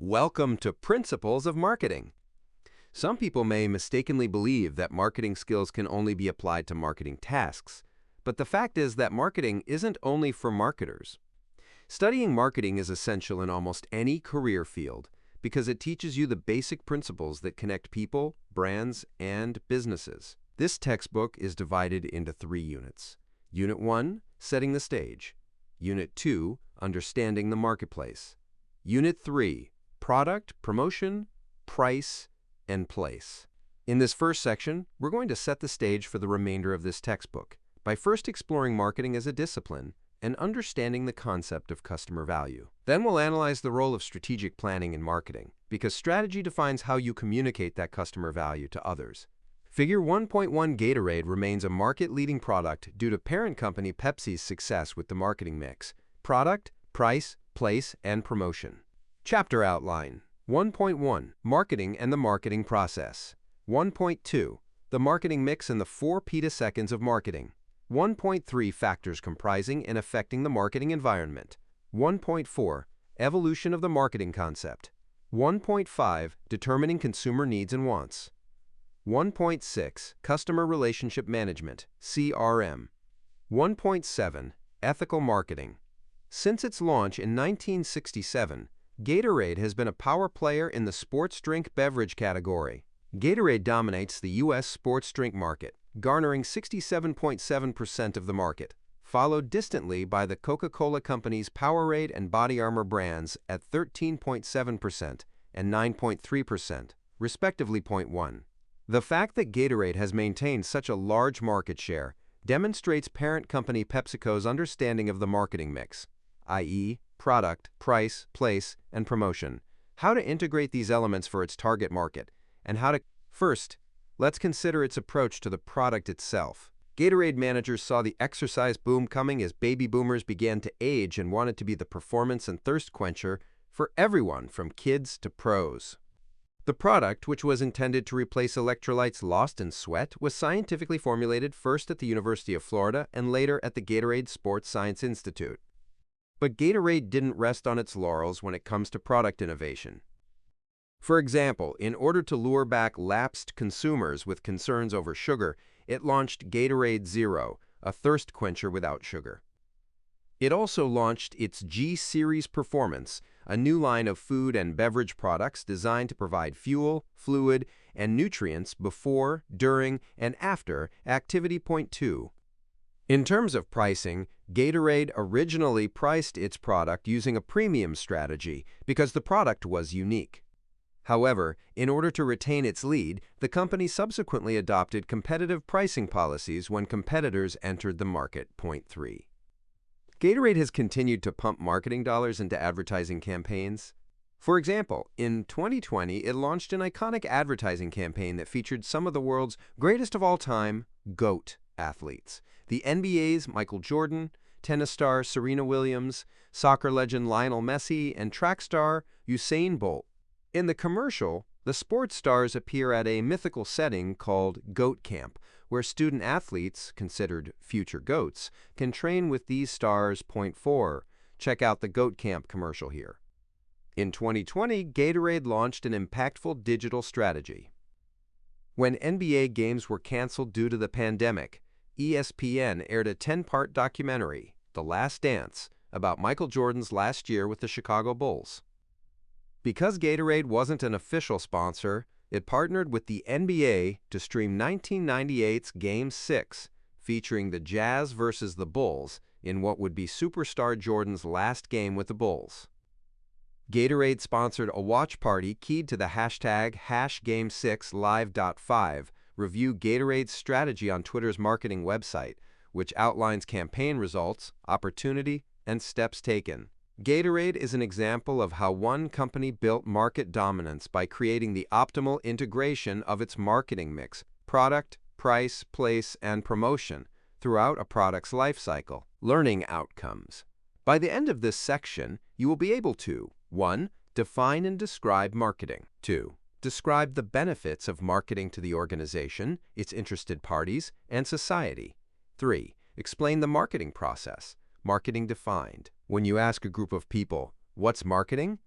Welcome to Principles of Marketing. Some people may mistakenly believe that marketing skills can only be applied to marketing tasks, but the fact is that marketing isn't only for marketers. Studying marketing is essential in almost any career field because it teaches you the basic principles that connect people, brands, and businesses. This textbook is divided into 3 units. Unit 1, Setting the Stage. Unit 2, Understanding the Marketplace. Unit 3, Product, Promotion, Price, and Place. In this first section, we're going to set the stage for the remainder of this textbook by first exploring marketing as a discipline and understanding the concept of customer value. Then we'll analyze the role of strategic planning in marketing, because strategy defines how you communicate that customer value to others. Figure 1.1 Gatorade remains a market-leading product due to parent company Pepsi's success with the marketing mix: product, price, place, and promotion. Chapter outline. 1.1 Marketing and the Marketing Process. 1.2 The Marketing Mix and the 4 petaseconds of Marketing. 1.3 Factors comprising and affecting the marketing environment. 1.4 Evolution of the marketing concept. 1.5 Determining consumer needs and wants. 1.6 Customer Relationship Management, CRM. 1.7 Ethical Marketing. Since its launch in 1967, Gatorade has been a power player in the sports drink beverage category. Gatorade dominates the U.S. sports drink market, garnering 67.7% of the market, followed distantly by the Coca-Cola Company's Powerade and Body Armor brands at 13.7% and 9.3%, respectively. 0.1. The fact that Gatorade has maintained such a large market share demonstrates parent company PepsiCo's understanding of the marketing mix, i.e., product, price, place, and promotion, how to integrate these elements for its target market, and how to... First, let's consider its approach to the product itself. Gatorade managers saw the exercise boom coming as baby boomers began to age and wanted to be the performance and thirst quencher for everyone from kids to pros. The product, which was intended to replace electrolytes lost in sweat, was scientifically formulated first at the University of Florida and later at the Gatorade Sports Science Institute. But Gatorade didn't rest on its laurels when it comes to product innovation. For example, in order to lure back lapsed consumers with concerns over sugar, it launched Gatorade Zero, a thirst quencher without sugar. It also launched its G-Series Performance, a new line of food and beverage products designed to provide fuel, fluid, and nutrients before, during, and after activity. 2. In terms of pricing, Gatorade originally priced its product using a premium strategy because the product was unique. However, in order to retain its lead, the company subsequently adopted competitive pricing policies when competitors entered the market. 3. Gatorade has continued to pump marketing dollars into advertising campaigns. For example, in 2020, it launched an iconic advertising campaign that featured some of the world's greatest of all time GOAT athletes: the NBA's Michael Jordan, tennis star Serena Williams, soccer legend Lionel Messi, and track star Usain Bolt. In the commercial, the sports stars appear at a mythical setting called Goat Camp, where student athletes, considered future GOATs, can train with these stars. 4. Check out the Goat Camp commercial here. In 2020, Gatorade launched an impactful digital strategy. When NBA games were canceled due to the pandemic, ESPN aired a 10-part documentary, The Last Dance, about Michael Jordan's last year with the Chicago Bulls. Because Gatorade wasn't an official sponsor, it partnered with the NBA to stream 1998's Game 6, featuring the Jazz versus the Bulls in what would be superstar Jordan's last game with the Bulls. Gatorade sponsored a watch party keyed to the hashtag #Game6Live.5. Review Gatorade's strategy on Twitter's marketing website, which outlines campaign results, opportunity, and steps taken. Gatorade is an example of how one company built market dominance by creating the optimal integration of its marketing mix, product, price, place, and promotion throughout a product's life cycle. Learning outcomes. By the end of this section, you will be able to 1. Define and describe marketing. 2. Describe the benefits of marketing to the organization, its interested parties, and society. 3. Explain the marketing process. Marketing defined. When you ask a group of people, "What's marketing?"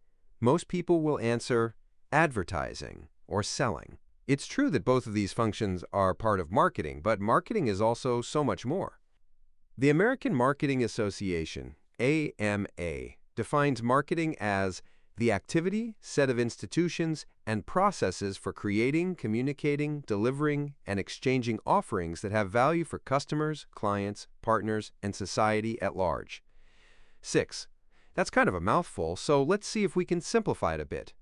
Most people will answer advertising or selling. It's true that both of these functions are part of marketing, but marketing is also so much more. The American Marketing Association, AMA, defines marketing as the activity, set of institutions, and processes for creating, communicating, delivering, and exchanging offerings that have value for customers, clients, partners, and society at large. 6. That's kind of a mouthful, so let's see if we can simplify it a bit.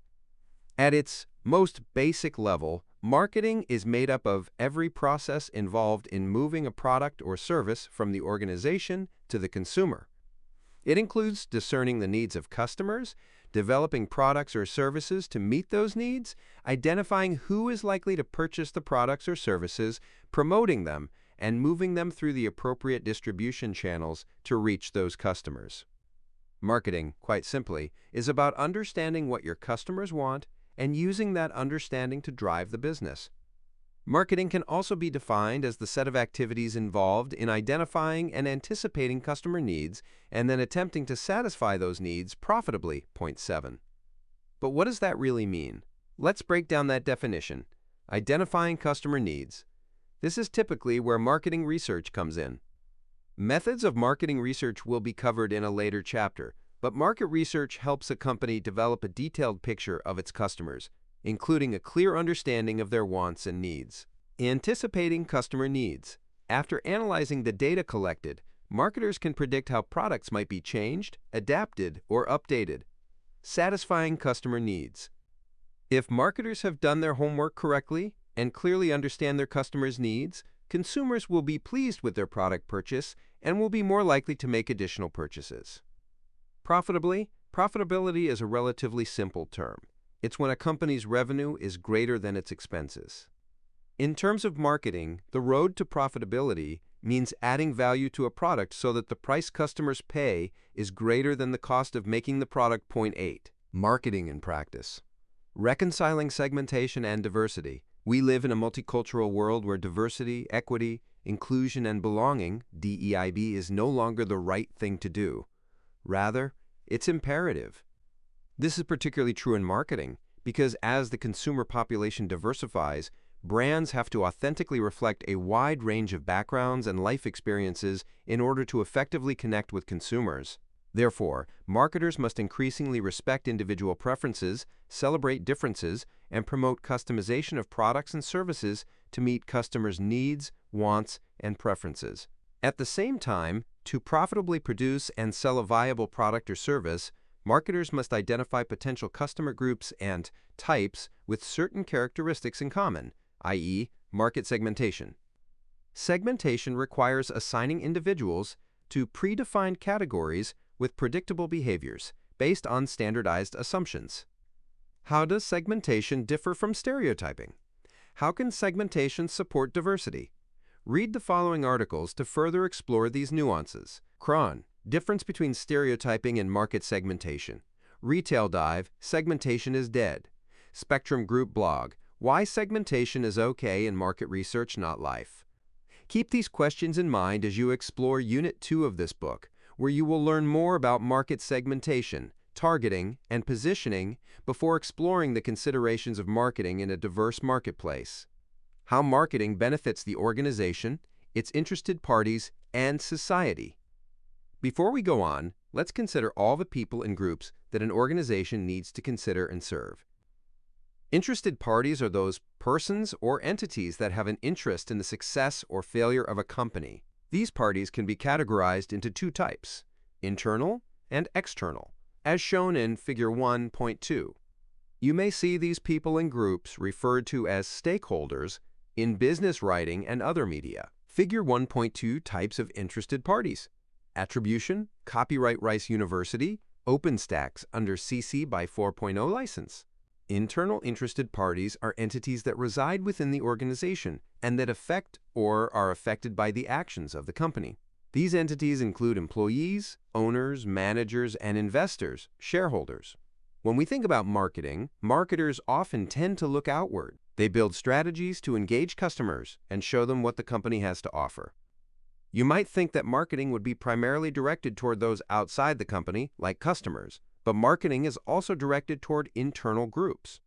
At its most basic level, marketing is made up of every process involved in moving a product or service from the organization to the consumer. It includes discerning the needs of customers, developing products or services to meet those needs, identifying who is likely to purchase the products or services, promoting them, and moving them through the appropriate distribution channels to reach those customers. Marketing, quite simply, is about understanding what your customers want and using that understanding to drive the business. Marketing can also be defined as the set of activities involved in identifying and anticipating customer needs and then attempting to satisfy those needs profitably. Point 7. But what does that really mean? Let's break down that definition. Identifying customer needs. This is typically where marketing research comes in. Methods of marketing research will be covered in a later chapter, but market research helps a company develop a detailed picture of its customers, including a clear understanding of their wants and needs. Anticipating customer needs. After analyzing the data collected, marketers can predict how products might be changed, adapted, or updated. Satisfying customer needs. If marketers have done their homework correctly and clearly understand their customers' needs, consumers will be pleased with their product purchase and will be more likely to make additional purchases. Profitability is a relatively simple term. It's when a company's revenue is greater than its expenses. In terms of marketing, the road to profitability means adding value to a product so that the price customers pay is greater than the cost of making the product. Point 8. Marketing in practice. Reconciling segmentation and diversity. We live in a multicultural world where diversity, equity, inclusion, and belonging, DEIB, is no longer the right thing to do. Rather, it's imperative. This is particularly true in marketing because as the consumer population diversifies, brands have to authentically reflect a wide range of backgrounds and life experiences in order to effectively connect with consumers. Therefore, marketers must increasingly respect individual preferences, celebrate differences, and promote customization of products and services to meet customers' needs, wants, and preferences. At the same time, to profitably produce and sell a viable product or service, marketers must identify potential customer groups and types with certain characteristics in common, i.e., market segmentation. Segmentation requires assigning individuals to predefined categories with predictable behaviors based on standardized assumptions. How does segmentation differ from stereotyping? How can segmentation support diversity? Read the following articles to further explore these nuances. Cron, Difference between Stereotyping and Market Segmentation. Retail Dive, Segmentation is Dead. Spectrum Group blog, Why Segmentation is Okay in Market Research, Not Life. Keep these questions in mind as you explore Unit 2 of this book, where you will learn more about market segmentation, targeting, and positioning before exploring the considerations of marketing in a diverse marketplace. How marketing benefits the organization, its interested parties, and society. Before we go on, let's consider all the people and groups that an organization needs to consider and serve. Interested parties are those persons or entities that have an interest in the success or failure of a company. These parties can be categorized into two types, internal and external, as shown in Figure 1.2. You may see these people and groups referred to as stakeholders in business writing and other media. Figure 1.2 Types of interested parties. Attribution, Copyright Rice University, OpenStax under CC by 4.0 license. Internal interested parties are entities that reside within the organization and that affect or are affected by the actions of the company. These entities include employees, owners, managers, and investors, shareholders. When we think about marketing, marketers often tend to look outward. They build strategies to engage customers and show them what the company has to offer. You might think that marketing would be primarily directed toward those outside the company, like customers, but marketing is also directed toward internal groups.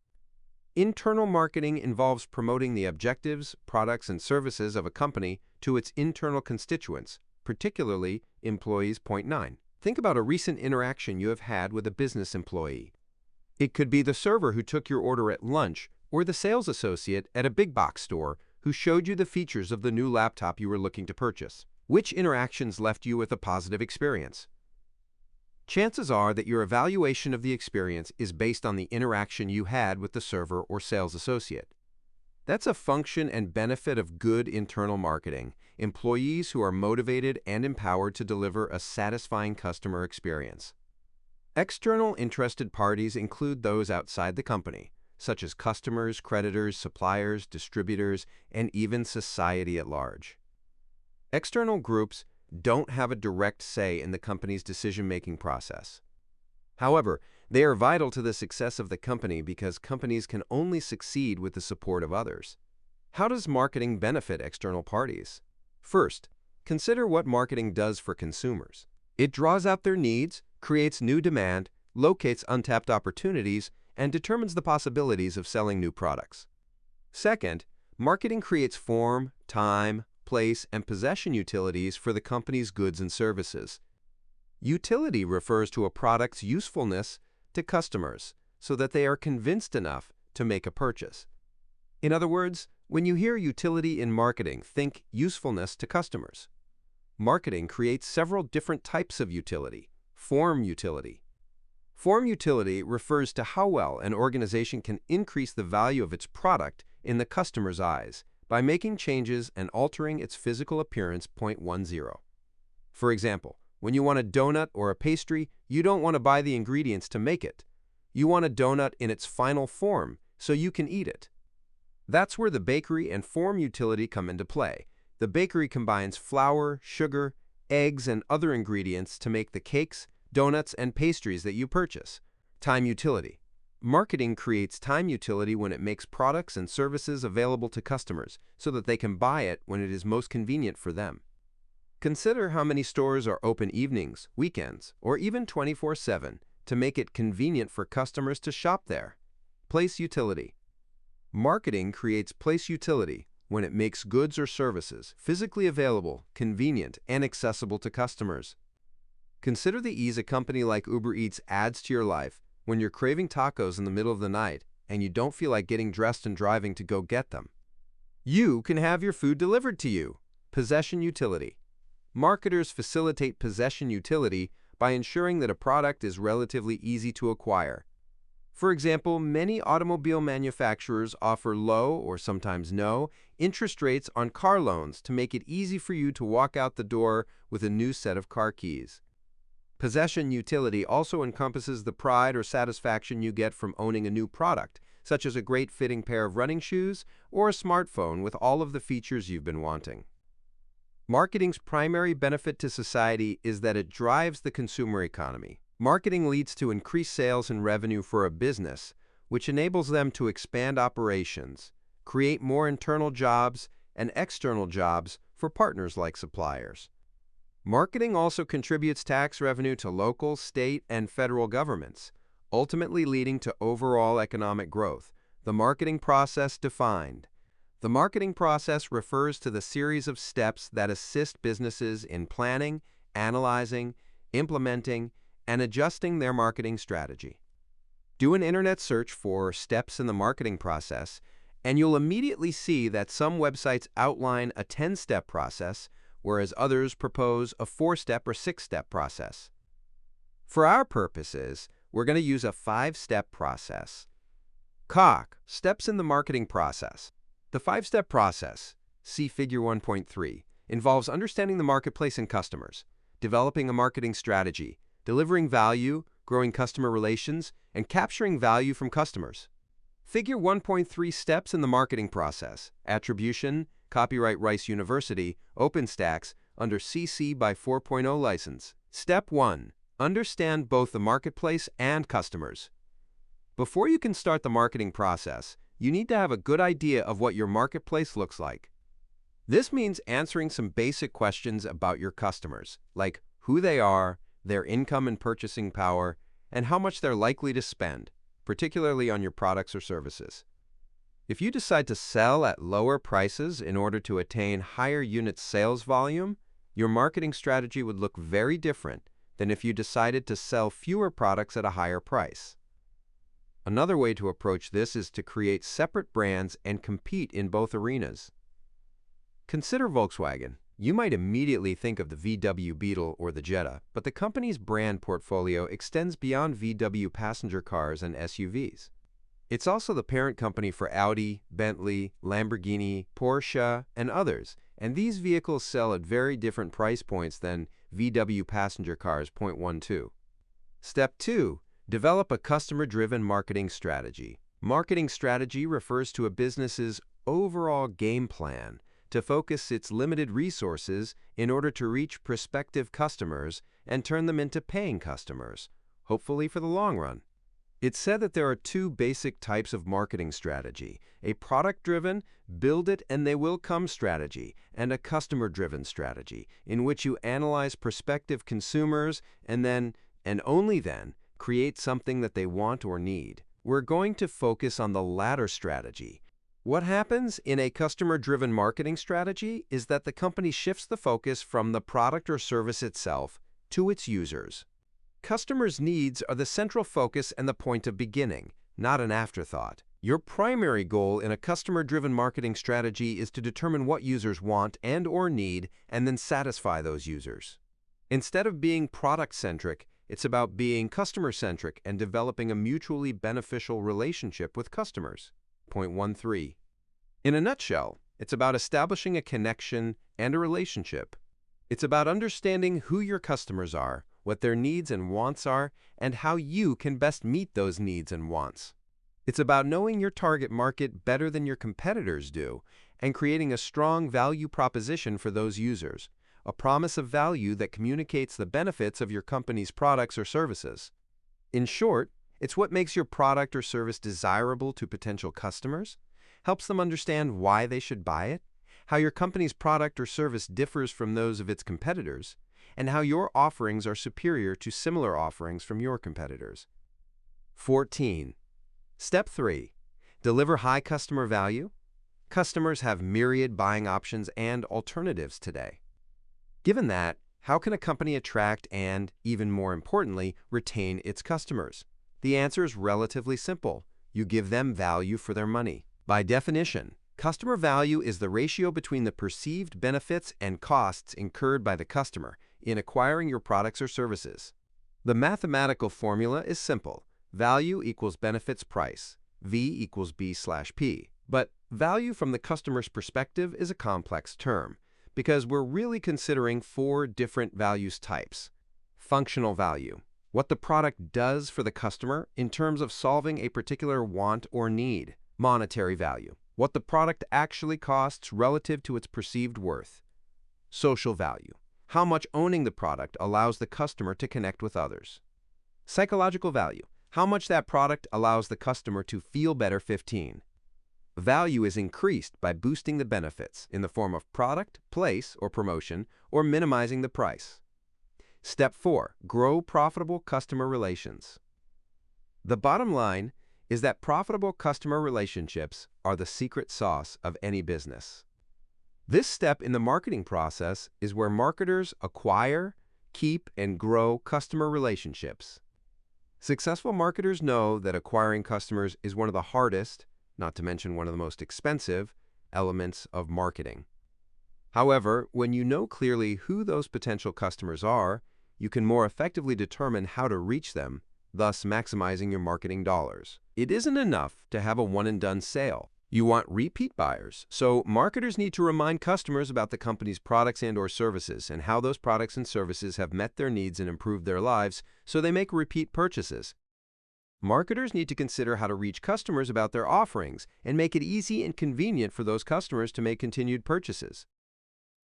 Internal marketing involves promoting the objectives, products, and services of a company to its internal constituents, particularly employees. Point 9. Think about a recent interaction you have had with a business employee. It could be the server who took your order at lunch or the sales associate at a big box store who showed you the features of the new laptop you were looking to purchase. Which interactions left you with a positive experience? Chances are that your evaluation of the experience is based on the interaction you had with the server or sales associate. That's a function and benefit of good internal marketing, employees who are motivated and empowered to deliver a satisfying customer experience. External interested parties include those outside the company, such as customers, creditors, suppliers, distributors, and even society at large. External groups don't have a direct say in the company's decision-making process. However, they are vital to the success of the company because companies can only succeed with the support of others. How does marketing benefit external parties? First, consider what marketing does for consumers. It draws out their needs, creates new demand, locates untapped opportunities, and determines the possibilities of selling new products. Second, marketing creates form, time, place, and possession utilities for the company's goods and services. Utility refers to a product's usefulness to customers so that they are convinced enough to make a purchase. In other words, when you hear utility in marketing, think usefulness to customers. Marketing creates several different types of utility. Form utility. Form utility refers to how well an organization can increase the value of its product in the customer's eyes by making changes and altering its physical appearance. Point 10. For example, when you want a donut or a pastry, you don't want to buy the ingredients to make it. You want a donut in its final form so you can eat it. That's where the bakery and form utility come into play. The bakery combines flour, sugar, eggs, and other ingredients to make the cakes, donuts, and pastries that you purchase. Time utility. Marketing creates time utility when it makes products and services available to customers so that they can buy it when it is most convenient for them. Consider how many stores are open evenings, weekends, or even 24/7 to make it convenient for customers to shop there. Place utility. Marketing creates place utility when it makes goods or services physically available, convenient, and accessible to customers. Consider the ease a company like Uber Eats adds to your life when you're craving tacos in the middle of the night and you don't feel like getting dressed and driving to go get them. You can have your food delivered to you. Possession utility. Marketers facilitate possession utility by ensuring that a product is relatively easy to acquire. For example, many automobile manufacturers offer low, or sometimes no, interest rates on car loans to make it easy for you to walk out the door with a new set of car keys. Possession utility also encompasses the pride or satisfaction you get from owning a new product, such as a great fitting pair of running shoes or a smartphone with all of the features you've been wanting. Marketing's primary benefit to society is that it drives the consumer economy. Marketing leads to increased sales and revenue for a business, which enables them to expand operations, create more internal jobs and external jobs for partners like suppliers. Marketing also contributes tax revenue to local, state, and federal governments, ultimately leading to overall economic growth. The marketing process defined. The marketing process refers to the series of steps that assist businesses in planning, analyzing, implementing, and adjusting their marketing strategy. Do an internet search for steps in the marketing process, and you'll immediately see that some websites outline a 10-step process, whereas others propose a 4-step or 6-step process. For our purposes, we're going to use a 5-step process. COC, steps in the marketing process. The 5-step process, see Figure 1.3, involves understanding the marketplace and customers, developing a marketing strategy, delivering value, growing customer relations, and capturing value from customers. Figure 1.3 steps in the marketing process. Attribution, copyright Rice University, OpenStax, under CC by 4.0 license. Step 1. Understand both the marketplace and customers. Before you can start the marketing process, you need to have a good idea of what your marketplace looks like. This means answering some basic questions about your customers, like who they are, their income and purchasing power, and how much they're likely to spend, particularly on your products or services. If you decide to sell at lower prices in order to attain higher unit sales volume, your marketing strategy would look very different than if you decided to sell fewer products at a higher price. Another way to approach this is to create separate brands and compete in both arenas. Consider Volkswagen. You might immediately think of the VW Beetle or the Jetta, but the company's brand portfolio extends beyond VW passenger cars and SUVs. It's also the parent company for Audi, Bentley, Lamborghini, Porsche, and others, and these vehicles sell at very different price points than VW passenger cars. Point 1-2. Step 2. Develop a customer-driven marketing strategy. Marketing strategy refers to a business's overall game plan to focus its limited resources in order to reach prospective customers and turn them into paying customers, hopefully for the long run. It's said that there are two basic types of marketing strategy: a product-driven, build it and they will come strategy, and a customer-driven strategy, in which you analyze prospective consumers and then, and only then, create something that they want or need. We're going to focus on the latter strategy. What happens in a customer-driven marketing strategy is that the company shifts the focus from the product or service itself to its users. Customers' needs are the central focus and the point of beginning, not an afterthought. Your primary goal in a customer-driven marketing strategy is to determine what users want and/or need and then satisfy those users. Instead of being product-centric, it's about being customer-centric and developing a mutually beneficial relationship with customers. Point 1-3. In a nutshell, it's about establishing a connection and a relationship. It's about understanding who your customers are, what their needs and wants are, and how you can best meet those needs and wants. It's about knowing your target market better than your competitors do and creating a strong value proposition for those users, a promise of value that communicates the benefits of your company's products or services. In short, it's what makes your product or service desirable to potential customers, helps them understand why they should buy it, how your company's product or service differs from those of its competitors, and how your offerings are superior to similar offerings from your competitors. 14. Step 3. Deliver high customer value. Customers have myriad buying options and alternatives today. Given that, how can a company attract and, even more importantly, retain its customers? The answer is relatively simple. You give them value for their money. By definition, customer value is the ratio between the perceived benefits and costs incurred by the customer in acquiring your products or services. The mathematical formula is simple. Value equals benefits price. V equals B/P. But value from the customer's perspective is a complex term because we're really considering 4 different values types. Functional value, what the product does for the customer in terms of solving a particular want or need. Monetary value, what the product actually costs relative to its perceived worth. Social value, how much owning the product allows the customer to connect with others. Psychological value, how much that product allows the customer to feel better. 15. Value is increased by boosting the benefits in the form of product, place, or promotion, or minimizing the price. Step 4. Grow profitable customer relations. The bottom line is that profitable customer relationships are the secret sauce of any business. This step in the marketing process is where marketers acquire, keep, and grow customer relationships. Successful marketers know that acquiring customers is one of the hardest, not to mention one of the most expensive, elements of marketing. However, when you know clearly who those potential customers are, you can more effectively determine how to reach them, thus maximizing your marketing dollars. It isn't enough to have a one-and-done sale. You want repeat buyers, so marketers need to remind customers about the company's products and/or services and how those products and services have met their needs and improved their lives, so they make repeat purchases. Marketers need to consider how to reach customers about their offerings and make it easy and convenient for those customers to make continued purchases.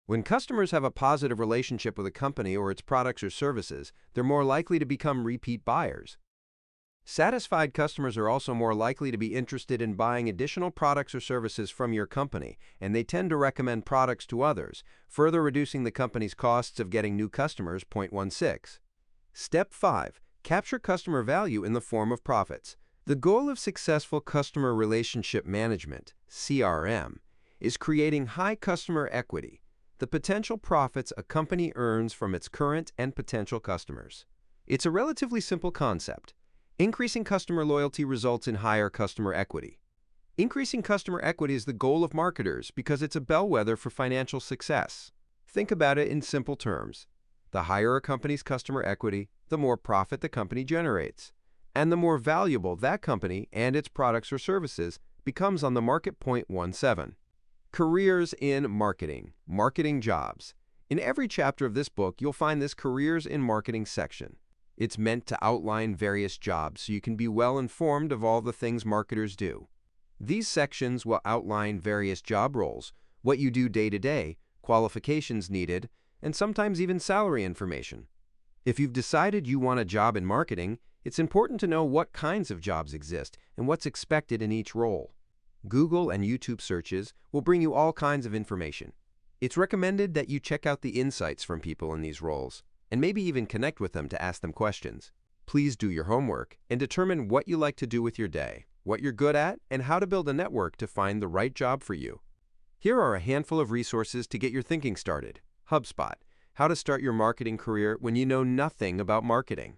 When customers have a positive relationship with a company or its products or services, they're more likely to become repeat buyers. Satisfied customers are also more likely to be interested in buying additional products or services from your company, and they tend to recommend products to others, further reducing the company's costs of getting new customers. Point 16. Step 5. Capture customer value in the form of profits. The goal of successful customer relationship management, CRM, is creating high customer equity, the potential profits a company earns from its current and potential customers. It's a relatively simple concept. Increasing customer loyalty results in higher customer equity. Increasing customer equity is the goal of marketers because it's a bellwether for financial success. Think about it in simple terms. The higher a company's customer equity, the more profit the company generates, and the more valuable that company and its products or services becomes on the market. Point 17. Careers in marketing, marketing jobs. In every chapter of this book, you'll find this Careers in Marketing section. It's meant to outline various jobs so you can be well informed of all the things marketers do. These sections will outline various job roles, what you do day to day, qualifications needed, and sometimes even salary information. If you've decided you want a job in marketing, it's important to know what kinds of jobs exist and what's expected in each role. Google and YouTube searches will bring you all kinds of information. It's recommended that you check out the insights from people in these roles, and maybe even connect with them to ask them questions. Please do your homework and determine what you like to do with your day, what you're good at, and how to build a network to find the right job for you. Here are a handful of resources to get your thinking started. HubSpot, how to start your marketing career when you know nothing about marketing.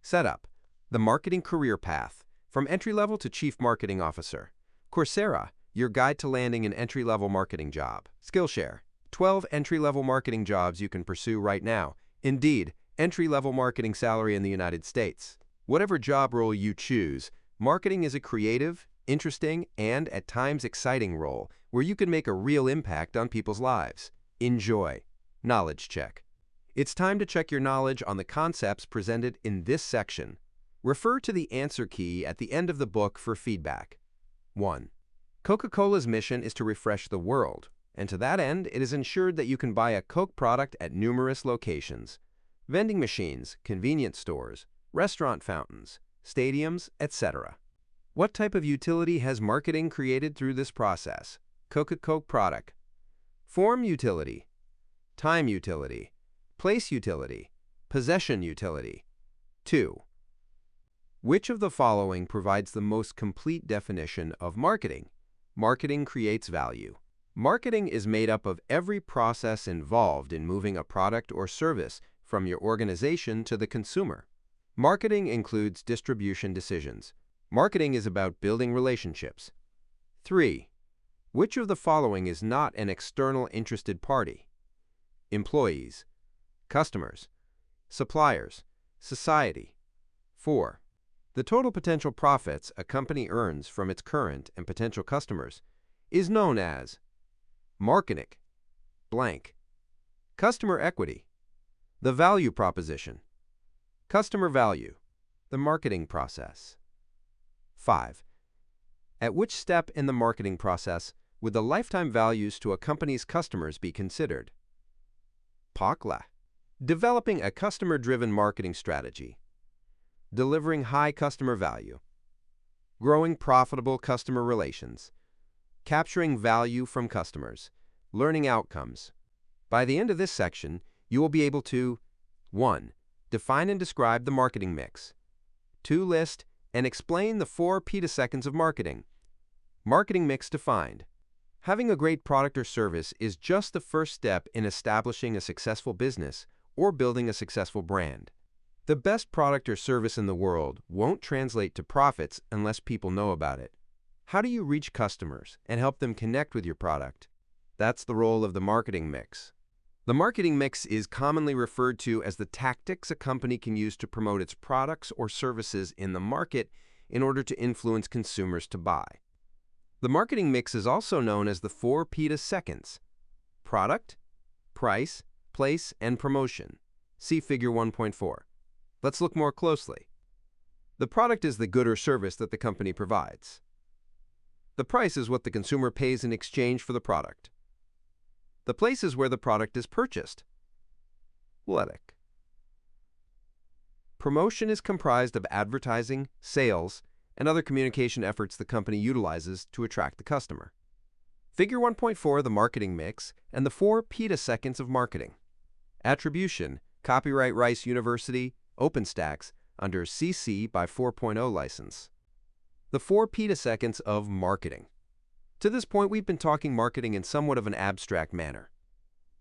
Setup, the marketing career path, from entry-level to chief marketing officer. Coursera, your guide to landing an entry-level marketing job. Skillshare, 12 entry-level marketing jobs you can pursue right now. Indeed, entry-level marketing salary in the United States. Whatever job role you choose, marketing is a creative, interesting, and at times exciting role where you can make a real impact on people's lives. Enjoy. Knowledge check. It's time to check your knowledge on the concepts presented in this section. Refer to the answer key at the end of the book for feedback. 1. Coca-Cola's mission is to refresh the world, and to that end, it is ensured that you can buy a Coke product at numerous locations: vending machines, convenience stores, restaurant fountains, stadiums, etc. What type of utility has marketing created through this process? Coca-Cola product. Form utility, time utility, place utility, possession utility. 2. Which of the following provides the most complete definition of marketing? Marketing creates value. Marketing is made up of every process involved in moving a product or service from your organization to the consumer. Marketing includes distribution decisions. Marketing is about building relationships. 3. Which of the following is not an external interested party? Employees, customers, suppliers, society. 4. The total potential profits a company earns from its current and potential customers is known as marketing, blank, customer equity, the value proposition, customer value, the marketing process. 5. At which step in the marketing process would the lifetime values to a company's customers be considered? POCLA. Developing a customer-driven marketing strategy, delivering high customer value, growing profitable customer relations, capturing value from customers, learning outcomes. By the end of this section, you will be able to 1. Define and describe the marketing mix. 2. List and explain the 4 petaseconds of marketing. Marketing mix defined. Having a great product or service is just the first step in establishing a successful business or building a successful brand. The best product or service in the world won't translate to profits unless people know about it. How do you reach customers and help them connect with your product? That's the role of the marketing mix. The marketing mix is commonly referred to as the tactics a company can use to promote its products or services in the market in order to influence consumers to buy. The marketing mix is also known as the 4 petaseconds: product, price, place, and promotion. See Figure 1.4. Let's look more closely. The product is the good or service that the company provides. The price is what the consumer pays in exchange for the product. The place is where the product is purchased. Letic. Promotion is comprised of advertising, sales, and other communication efforts the company utilizes to attract the customer. Figure 1.4, the marketing mix, and the 4 petaseconds of marketing. Attribution, copyright Rice University, OpenStax, under CC by 4.0 license. The 4 petaseconds of marketing. To this point, we've been talking marketing in somewhat of an abstract manner.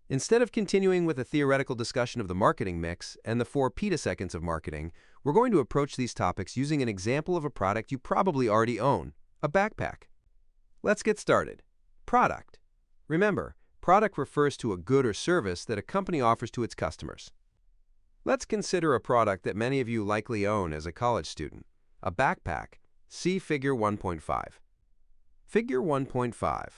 Instead of continuing with a theoretical discussion of the marketing mix and the 4 petaseconds of marketing, we're going to approach these topics using an example of a product you probably already own, a backpack. Let's get started. Product. Remember, product refers to a good or service that a company offers to its customers. Let's consider a product that many of you likely own as a college student, a backpack. See Figure 1.5. Figure 1.5.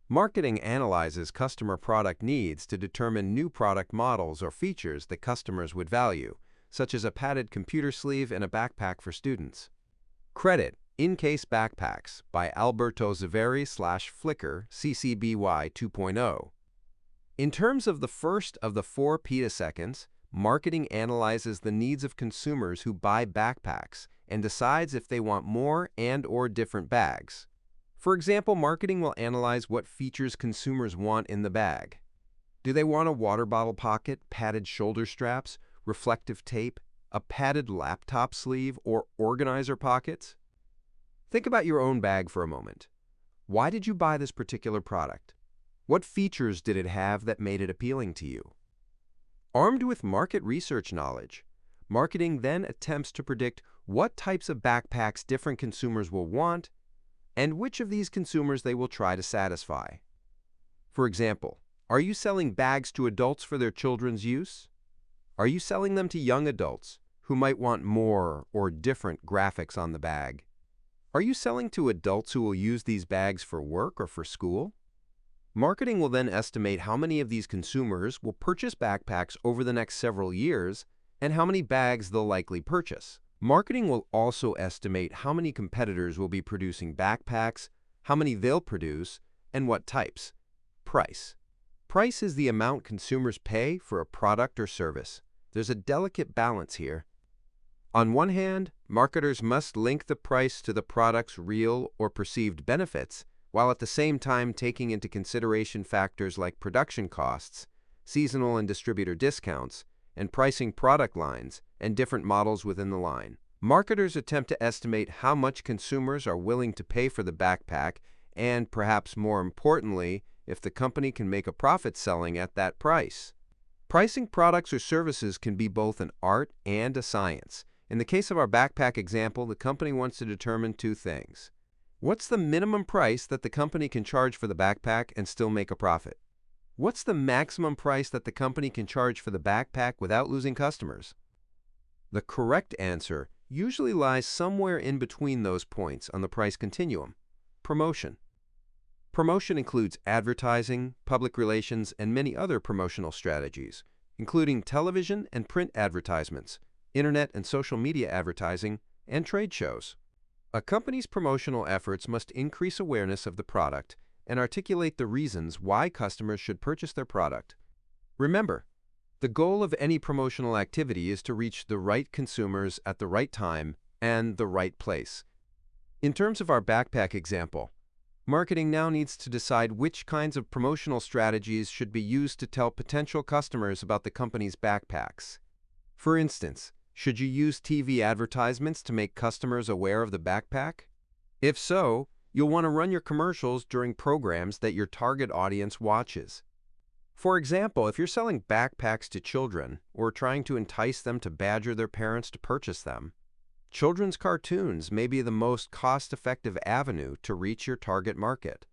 Marketing analyzes customer product needs to determine new product models or features that customers would value, such as a padded computer sleeve and a backpack for students. Credit In-Case Backpacks by Alberto Zaveri / Flickr CCBY 2.0. In terms of the first of the 4 petaseconds, marketing analyzes the needs of consumers who buy backpacks and decides if they want more and/or different bags. For example, marketing will analyze what features consumers want in the bag. Do they want a water bottle pocket, padded shoulder straps, reflective tape, a padded laptop sleeve, or organizer pockets? Think about your own bag for a moment. Why did you buy this particular product? What features did it have that made it appealing to you? Armed with market research knowledge, marketing then attempts to predict what types of backpacks different consumers will want and which of these consumers they will try to satisfy. For example, are you selling bags to adults for their children's use? Are you selling them to young adults who might want more or different graphics on the bag? Are you selling to adults who will use these bags for work or for school? Marketing will then estimate how many of these consumers will purchase backpacks over the next several years and how many bags they'll likely purchase. Marketing will also estimate how many competitors will be producing backpacks, how many they'll produce, and what types. Price. Price is the amount consumers pay for a product or service. There's a delicate balance here. On one hand, marketers must link the price to the product's real or perceived benefits, while at the same time taking into consideration factors like production costs, seasonal and distributor discounts, and pricing product lines and different models within the line. Marketers attempt to estimate how much consumers are willing to pay for the backpack and, perhaps more importantly, if the company can make a profit selling at that price. Pricing products or services can be both an art and a science. In the case of our backpack example, the company wants to determine 2 things. What's the minimum price that the company can charge for the backpack and still make a profit? What's the maximum price that the company can charge for the backpack without losing customers? The correct answer usually lies somewhere in between those points on the price continuum. Promotion. Promotion includes advertising, public relations, and many other promotional strategies, including television and print advertisements, internet and social media advertising, and trade shows. A company's promotional efforts must increase awareness of the product and articulate the reasons why customers should purchase their product. Remember, the goal of any promotional activity is to reach the right consumers at the right time and the right place. In terms of our backpack example, marketing now needs to decide which kinds of promotional strategies should be used to tell potential customers about the company's backpacks. For instance, should you use TV advertisements to make customers aware of the backpack? If so, you'll want to run your commercials during programs that your target audience watches. For example, if you're selling backpacks to children or trying to entice them to badger their parents to purchase them, children's cartoons may be the most cost-effective avenue to reach your target market.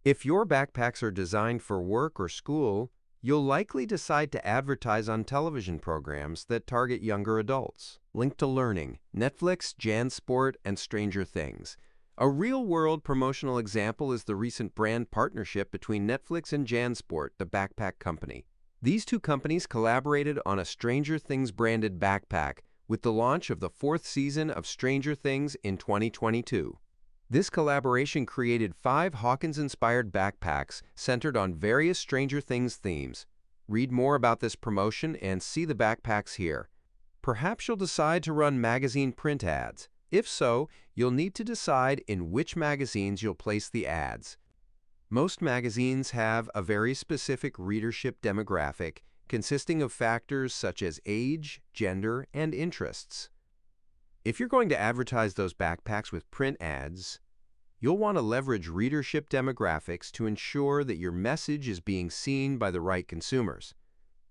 If your backpacks are designed for work or school, you'll likely decide to advertise on television programs that target younger adults. Link to Learning, Netflix, JanSport, and Stranger Things. A real-world promotional example is the recent brand partnership between Netflix and JanSport, the backpack company. These 2 companies collaborated on a Stranger Things branded backpack with the launch of the 4th season of Stranger Things in 2022. This collaboration created 5 Hawkins-inspired backpacks centered on various Stranger Things themes. Read more about this promotion and see the backpacks here. Perhaps you'll decide to run magazine print ads. If so, you'll need to decide in which magazines you'll place the ads. Most magazines have a very specific readership demographic consisting of factors such as age, gender, and interests. If you're going to advertise those backpacks with print ads, you'll want to leverage readership demographics to ensure that your message is being seen by the right consumers,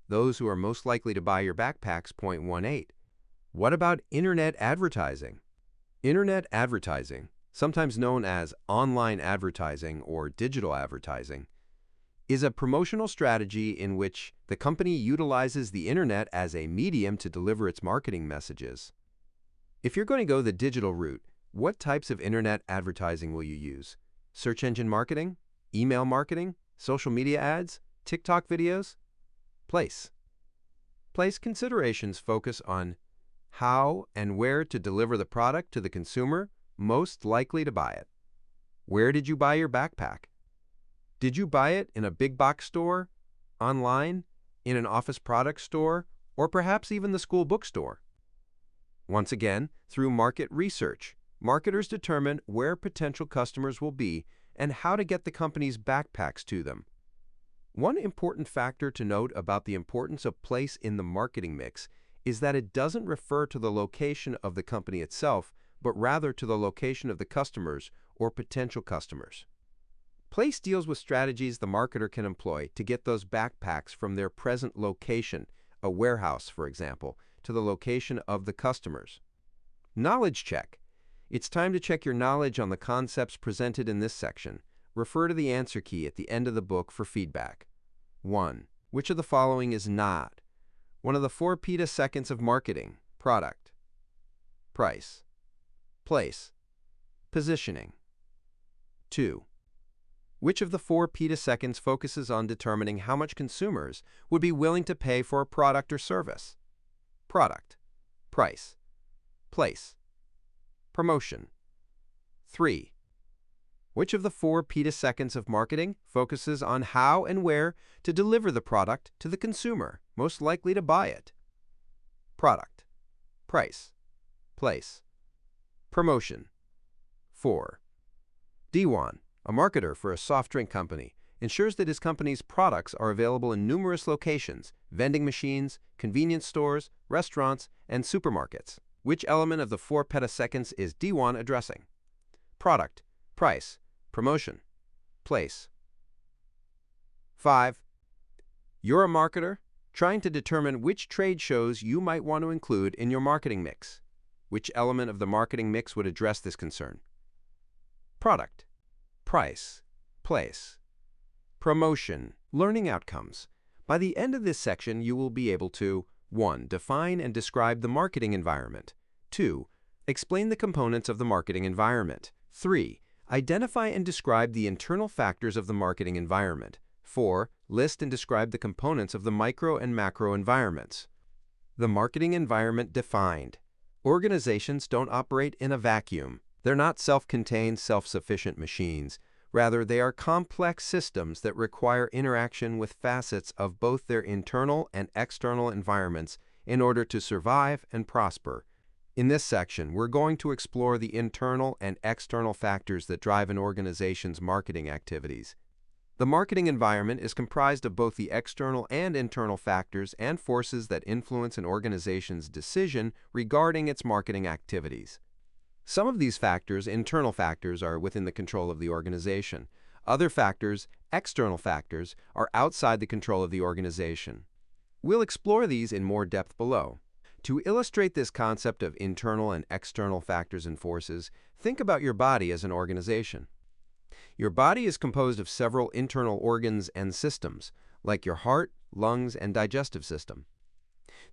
those who are most likely to buy your backpacks. Point 18. What about internet advertising? Internet advertising, sometimes known as online advertising or digital advertising, is a promotional strategy in which the company utilizes the internet as a medium to deliver its marketing messages. If you're going to go the digital route, what types of internet advertising will you use? Search engine marketing? Email marketing? Social media ads? TikTok videos? Place. Place considerations focus on how and where to deliver the product to the consumer most likely to buy it. Where did you buy your backpack? Did you buy it in a big box store, online, in an office product store, or perhaps even the school bookstore? Once again, through market research, marketers determine where potential customers will be and how to get the company's backpacks to them. One important factor to note about the importance of place in the marketing mix is that it doesn't refer to the location of the company itself, but rather to the location of the customers or potential customers. Place deals with strategies the marketer can employ to get those backpacks from their present location, a warehouse, for example, to the location of the customers. Knowledge check. It's time to check your knowledge on the concepts presented in this section. Refer to the answer key at the end of the book for feedback. 1. Which of the following is not one of the 4 petaseconds of marketing? Product, price, place, positioning. 2. Which of the 4 petaseconds focuses on determining how much consumers would be willing to pay for a product or service? Product, price, place, promotion. 3. Which of the 4 petaseconds of marketing focuses on how and where to deliver the product to the consumer most likely to buy it? Product, price, place, promotion. 4. D1, a marketer for a soft drink company, ensures that his company's products are available in numerous locations, vending machines, convenience stores, restaurants, and supermarkets. Which element of the 4 petaseconds is D1 addressing? Product, price, promotion, place. 5. You're a marketer trying to determine which trade shows you might want to include in your marketing mix. Which element of the marketing mix would address this concern? Product, price, place, promotion. Learning outcomes. By the end of this section, you will be able to 1. Define and describe the marketing environment. 2. Explain the components of the marketing environment. 3. Identify and describe the internal factors of the marketing environment. 4. List and describe the components of the micro and macro environments. The marketing environment defined. Organizations don't operate in a vacuum. They're not self-contained, self-sufficient machines. Rather, they are complex systems that require interaction with facets of both their internal and external environments in order to survive and prosper. In this section, we're going to explore the internal and external factors that drive an organization's marketing activities. The marketing environment is comprised of both the external and internal factors and forces that influence an organization's decision regarding its marketing activities. Some of these factors, internal factors, are within the control of the organization. Other factors, external factors, are outside the control of the organization. We'll explore these in more depth below. To illustrate this concept of internal and external factors and forces, think about your body as an organization. Your body is composed of several internal organs and systems, like your heart, lungs, and digestive system.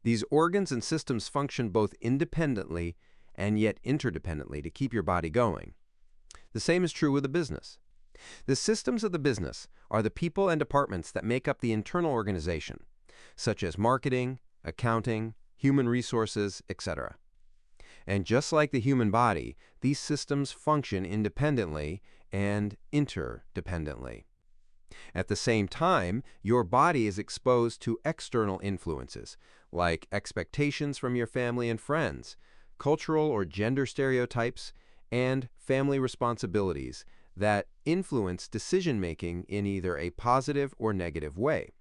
These organs and systems function both independently and yet interdependently to keep your body going. The same is true with a business. The systems of the business are the people and departments that make up the internal organization, such as marketing, accounting, human resources, etc. And just like the human body, these systems function independently and interdependently. At the same time, your body is exposed to external influences, like expectations from your family and friends, cultural or gender stereotypes, and family responsibilities that influence decision-making in either a positive or negative way.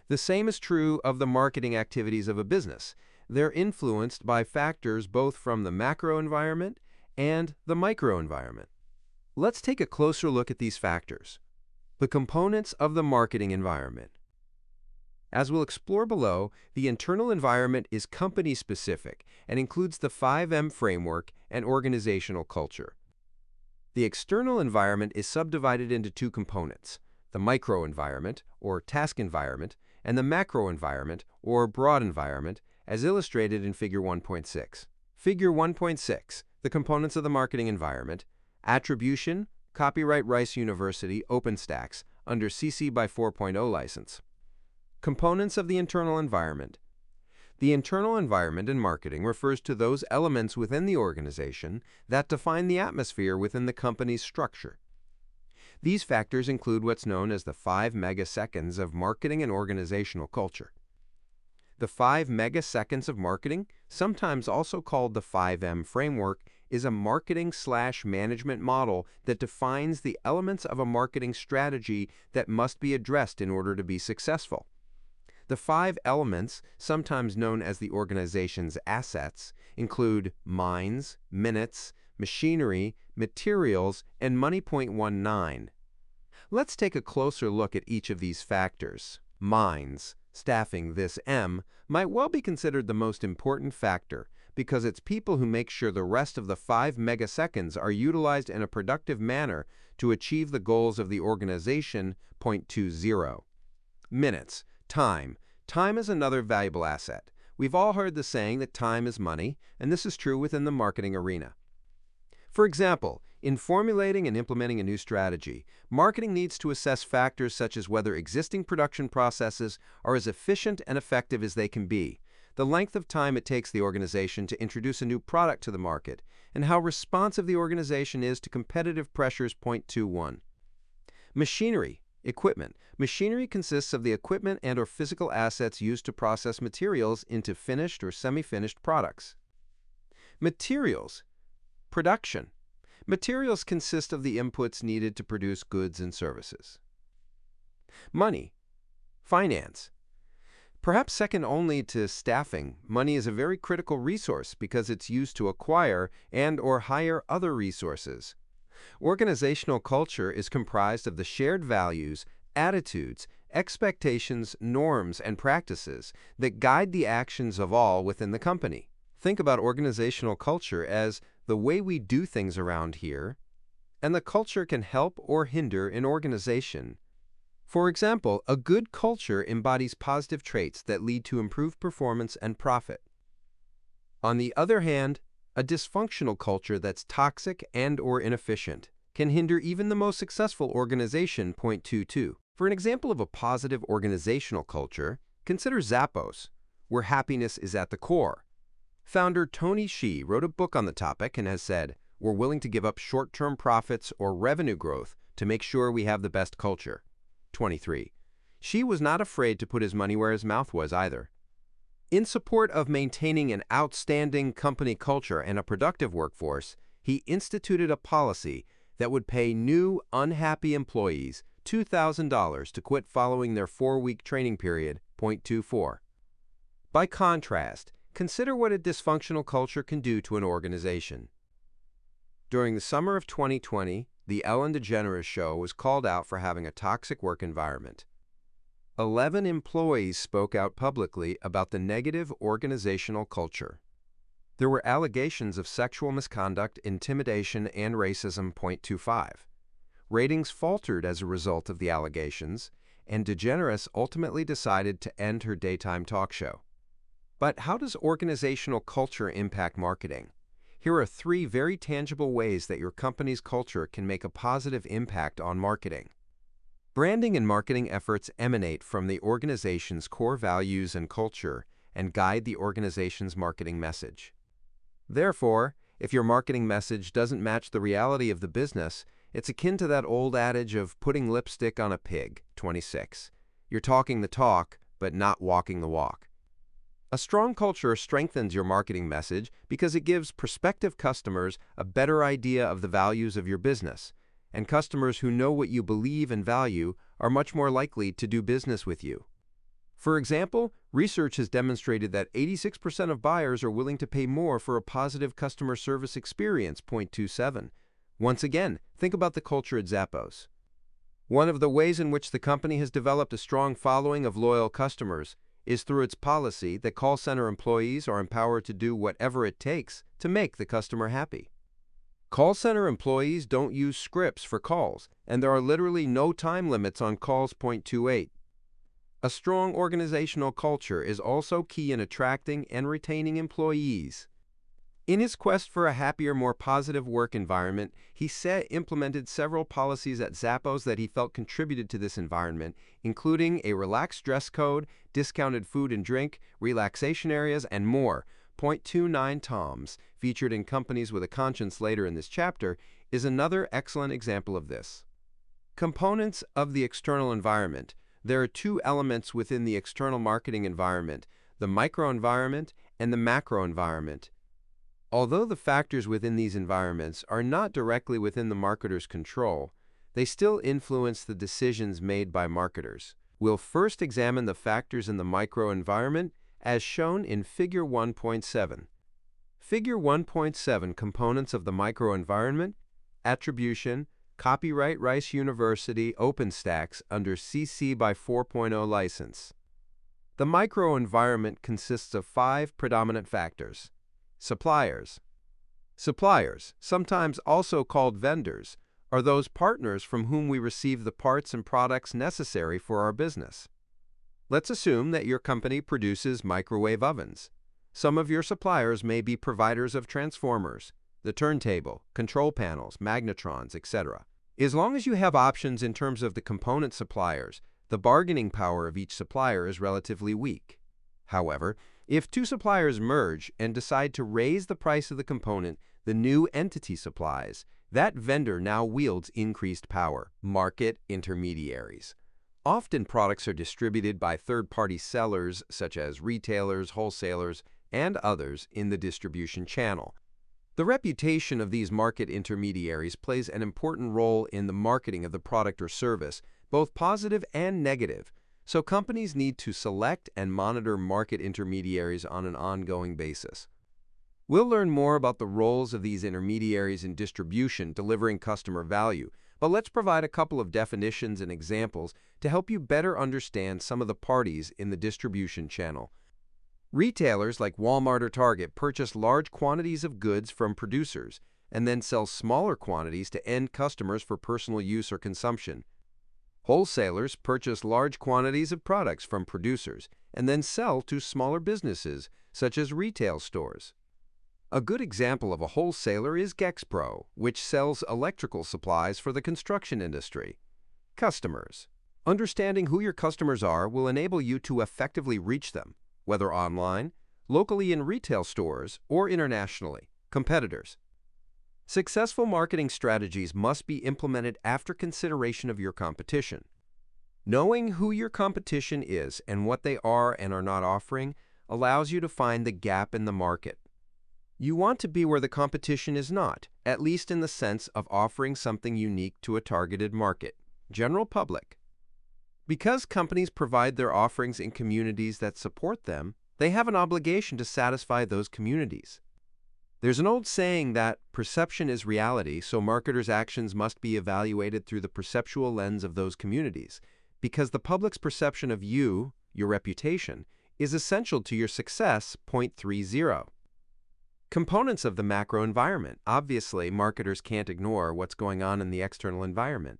The same is true of the marketing activities of a business. They're influenced by factors both from the macro environment and the micro environment. Let's take a closer look at these factors. The components of the marketing environment. As we'll explore below, the internal environment is company-specific and includes the 5M framework and organizational culture. The external environment is subdivided into two components, the micro environment, or task environment, and the macro environment, or broad environment, as illustrated in Figure 1.6. Figure 1.6, the components of the marketing environment, attribution, copyright Rice University, OpenStax, under CC by 4.0 license. Components of the internal environment. The internal environment in marketing refers to those elements within the organization that define the atmosphere within the company's structure. These factors include what's known as the 5 megaseconds of marketing and organizational culture. The 5 megaseconds of marketing, sometimes also called the 5M framework, is a marketing/management model that defines the elements of a marketing strategy that must be addressed in order to be successful. The 5 elements, sometimes known as the organization's assets, include minds, minutes, machinery, materials, and money. 19. Let's take a closer look at each of these factors. Minds, staffing this M, might well be considered the most important factor because it's people who make sure the rest of the 5 megaseconds are utilized in a productive manner to achieve the goals of the organization. 20. Minutes, time. Time is another valuable asset. We've all heard the saying that time is money, and this is true within the marketing arena. For example, in formulating and implementing a new strategy, marketing needs to assess factors such as whether existing production processes are as efficient and effective as they can be, the length of time it takes the organization to introduce a new product to the market, and how responsive the organization is to competitive pressures. 21. Machinery, equipment. Machinery consists of the equipment and/or physical assets used to process materials into finished or semi-finished products. Materials, production. Materials consist of the inputs needed to produce goods and services. Money, finance. Perhaps second only to staffing, money is a very critical resource because it's used to acquire and/or hire other resources. Organizational culture is comprised of the shared values, attitudes, expectations, norms, and practices that guide the actions of all within the company. Think about organizational culture as the way we do things around here, and the culture can help or hinder an organization. For example, a good culture embodies positive traits that lead to improved performance and profit. On the other hand, a dysfunctional culture that's toxic and/or inefficient can hinder even the most successful organization. 22. For an example of a positive organizational culture, consider Zappos, where happiness is at the core. Founder Tony Hsieh wrote a book on the topic and has said, "We're willing to give up short-term profits or revenue growth to make sure we have the best culture." 23. Hsieh was not afraid to put his money where his mouth was either. In support of maintaining an outstanding company culture and a productive workforce, he instituted a policy that would pay new, unhappy employees $2,000 to quit following their 4-week training period. 24. By contrast, consider what a dysfunctional culture can do to an organization. During the summer of 2020, the Ellen DeGeneres Show was called out for having a toxic work environment. 11 employees spoke out publicly about the negative organizational culture. There were allegations of sexual misconduct, intimidation, and racism. 25. Ratings faltered as a result of the allegations, and DeGeneres ultimately decided to end her daytime talk show. But how does organizational culture impact marketing? Here are 3 very tangible ways that your company's culture can make a positive impact on marketing. Branding and marketing efforts emanate from the organization's core values and culture and guide the organization's marketing message. Therefore, if your marketing message doesn't match the reality of the business, it's akin to that old adage of putting lipstick on a pig. 26. You're talking the talk, but not walking the walk. A strong culture strengthens your marketing message because it gives prospective customers a better idea of the values of your business, and customers who know what you believe and value are much more likely to do business with you. For example, Research has demonstrated that 86% of buyers are willing to pay more for a positive customer service experience, 0.27. Once again, think about the culture at Zappos. One of the ways in which the company has developed a strong following of loyal customers is through its policy that call center employees are empowered to do whatever it takes to make the customer happy. Call center employees don't use scripts for calls, and there are literally no time limits on calls, 0.28. A strong organizational culture is also key in attracting and retaining employees. In his quest for a happier, more positive work environment, he implemented several policies at Zappos that he felt contributed to this environment, including a relaxed dress code, discounted food and drink, relaxation areas, and more. 0.29 Toms, featured in Companies with a Conscience later in this chapter, is another excellent example of this. Components of the external environment. There are two elements within the external marketing environment, the microenvironment and the macroenvironment. Although the factors within these environments are not directly within the marketer's control, they still influence the decisions made by marketers. We'll first examine the factors in the microenvironment as shown in Figure 1.7. Figure 1.7 components of the microenvironment, attribution, copyright Rice University, OpenStax under CC by 4.0 license. The microenvironment consists of 5 predominant factors. Suppliers. Suppliers, sometimes also called vendors, are those partners from whom we receive the parts and products necessary for our business. Let's assume that your company produces microwave ovens. Some of your suppliers may be providers of transformers, the turntable, control panels, magnetrons, etc. As long as you have options in terms of the component suppliers, the bargaining power of each supplier is relatively weak. However, if two suppliers merge and decide to raise the price of the component the new entity supplies, that vendor now wields increased power. Market intermediaries. Often products are distributed by third-party sellers such as retailers, wholesalers, and others in the distribution channel. The reputation of these market intermediaries plays an important role in the marketing of the product or service, both positive and negative. So companies need to select and monitor market intermediaries on an ongoing basis. We'll learn more about the roles of these intermediaries in distribution, delivering customer value, but let's provide a couple of definitions and examples to help you better understand some of the parties in the distribution channel. Retailers like Walmart or Target purchase large quantities of goods from producers and then sell smaller quantities to end customers for personal use or consumption. Wholesalers purchase large quantities of products from producers and then sell to smaller businesses, such as retail stores. A good example of a wholesaler is Gexpro, which sells electrical supplies for the construction industry. Customers. Understanding who your customers are will enable you to effectively reach them, whether online, locally in retail stores, or internationally. Competitors. Successful marketing strategies must be implemented after consideration of your competition. Knowing who your competition is and what they are and are not offering allows you to find the gap in the market. You want to be where the competition is not, at least in the sense of offering something unique to a targeted market, general public. Because companies provide their offerings in communities that support them, they have an obligation to satisfy those communities. There's an old saying that perception is reality, so marketers' actions must be evaluated through the perceptual lens of those communities, because the public's perception of you, your reputation, is essential to your success. 0.30. Components of the macro environment. Obviously, marketers can't ignore what's going on in the external environment.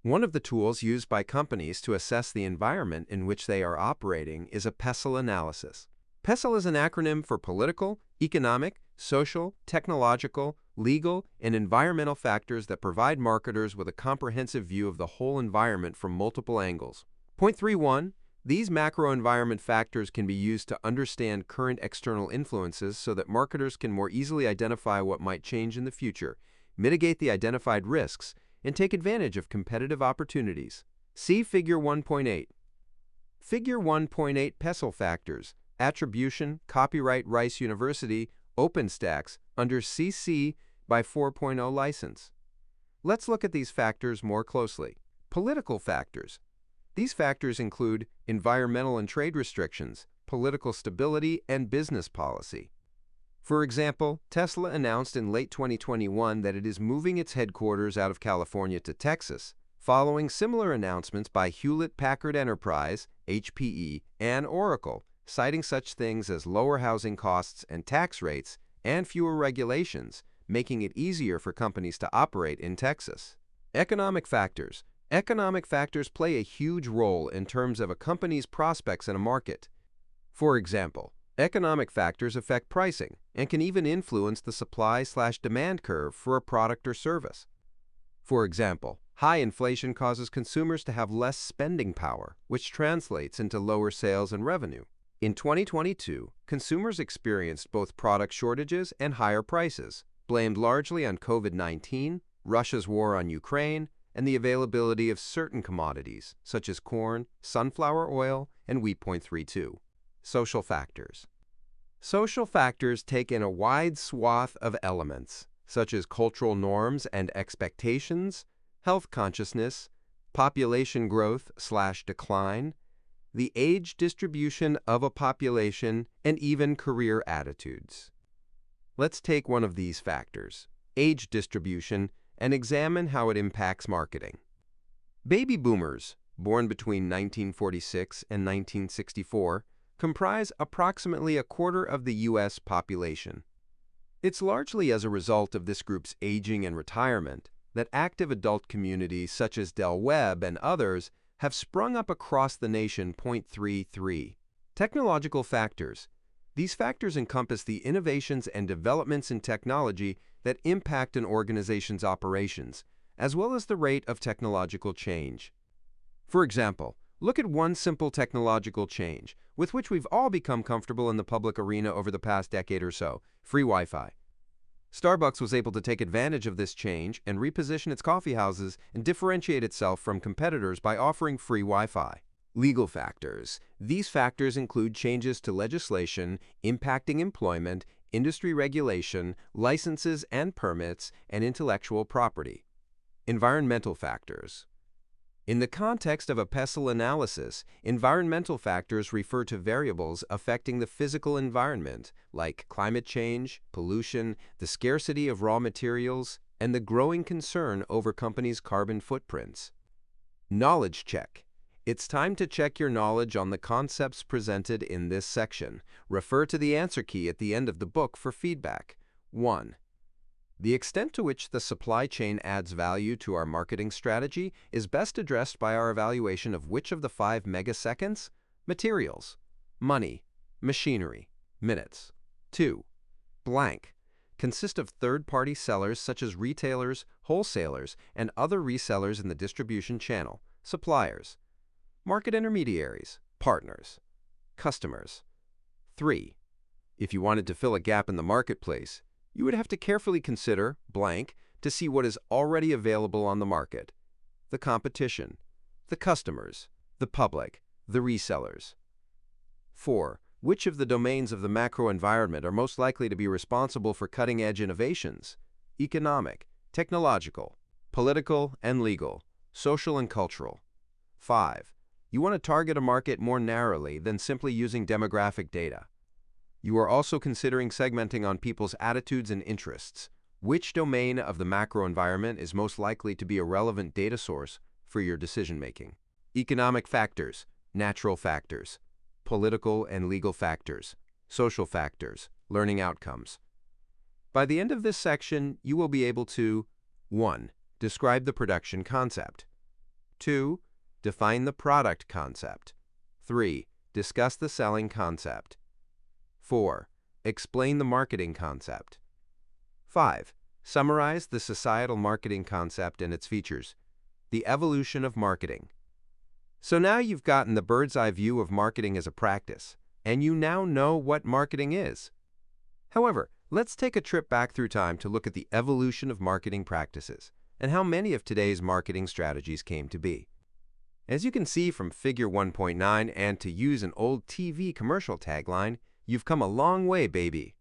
One of the tools used by companies to assess the environment in which they are operating is a PESTLE analysis. PESTLE is an acronym for political, economic, social, technological, legal, and environmental factors that provide marketers with a comprehensive view of the whole environment from multiple angles. 0.31. These macro environment factors can be used to understand current external influences so that marketers can more easily identify what might change in the future, mitigate the identified risks, and take advantage of competitive opportunities. See Figure 1.8. Figure 1.8 PESTLE factors. Attribution, copyright Rice University, OpenStax, under CC by 4.0 license. Let's look at these factors more closely. Political factors. These factors include environmental and trade restrictions, political stability, and business policy. For example, Tesla announced in late 2021 that it is moving its headquarters out of California to Texas, following similar announcements by Hewlett-Packard Enterprise, HPE, and Oracle, citing such things as lower housing costs and tax rates and fewer regulations, making it easier for companies to operate in Texas. Economic factors. Economic factors play a huge role in terms of a company's prospects in a market. For example, economic factors affect pricing and can even influence the supply/demand curve for a product or service. For example, high inflation causes consumers to have less spending power, which translates into lower sales and revenue. In 2022, consumers experienced both product shortages and higher prices, blamed largely on COVID-19, Russia's war on Ukraine, and the availability of certain commodities, such as corn, sunflower oil, and wheat.32. Social factors. Social factors take in a wide swath of elements, such as cultural norms and expectations, health consciousness, population growth/decline, the age distribution of a population, and even career attitudes. Let's take one of these factors, age distribution, and examine how it impacts marketing. Baby boomers, born between 1946 and 1964, comprise approximately a quarter of the U.S. population. It's largely as a result of this group's aging and retirement that active adult communities such as Del Webb and others have sprung up across the nation. 33. Technological factors. These factors encompass the innovations and developments in technology that impact an organization's operations, as well as the rate of technological change. For example, look at one simple technological change, with which we've all become comfortable in the public arena over the past decade or so: free Wi-Fi. Starbucks was able to take advantage of this change and reposition its coffee houses and differentiate itself from competitors by offering free Wi-Fi. Legal factors. These factors include changes to legislation impacting employment, industry regulation, licenses and permits, and intellectual property. Environmental factors. In the context of a PESTLE analysis, environmental factors refer to variables affecting the physical environment, like climate change, pollution, the scarcity of raw materials, and the growing concern over companies' carbon footprints. Knowledge check. It's time to check your knowledge on the concepts presented in this section. Refer to the answer key at the end of the book for feedback. 1. The extent to which the supply chain adds value to our marketing strategy is best addressed by our evaluation of which of the 5 megaseconds: materials, money, machinery, minutes. 2. Blank consist of third-party sellers such as retailers, wholesalers, and other resellers in the distribution channel, suppliers, market intermediaries, partners, customers. 3. If you wanted to fill a gap in the marketplace, you would have to carefully consider blank to see what is already available on the market: the competition, the customers, the public, the resellers. 4. Which of the domains of the macro environment are most likely to be responsible for cutting-edge innovations? Economic, technological, political and legal, social and cultural. 5. You want to target a market more narrowly than simply using demographic data. You are also considering segmenting on people's attitudes and interests. Which domain of the macro environment is most likely to be a relevant data source for your decision-making? Economic factors, natural factors, political and legal factors, social factors, learning outcomes. By the end of this section, you will be able to 1. Describe the production concept. 2. Define the product concept. 3. Discuss the selling concept. 4. Explain the marketing concept. 5. Summarize the societal marketing concept and its features. The evolution of marketing. So now you've gotten the bird's-eye view of marketing as a practice, and you now know what marketing is. However, let's take a trip back through time to look at the evolution of marketing practices and how many of today's marketing strategies came to be. As you can see from Figure 1.9, and to use an old TV commercial tagline, you've come a long way, baby.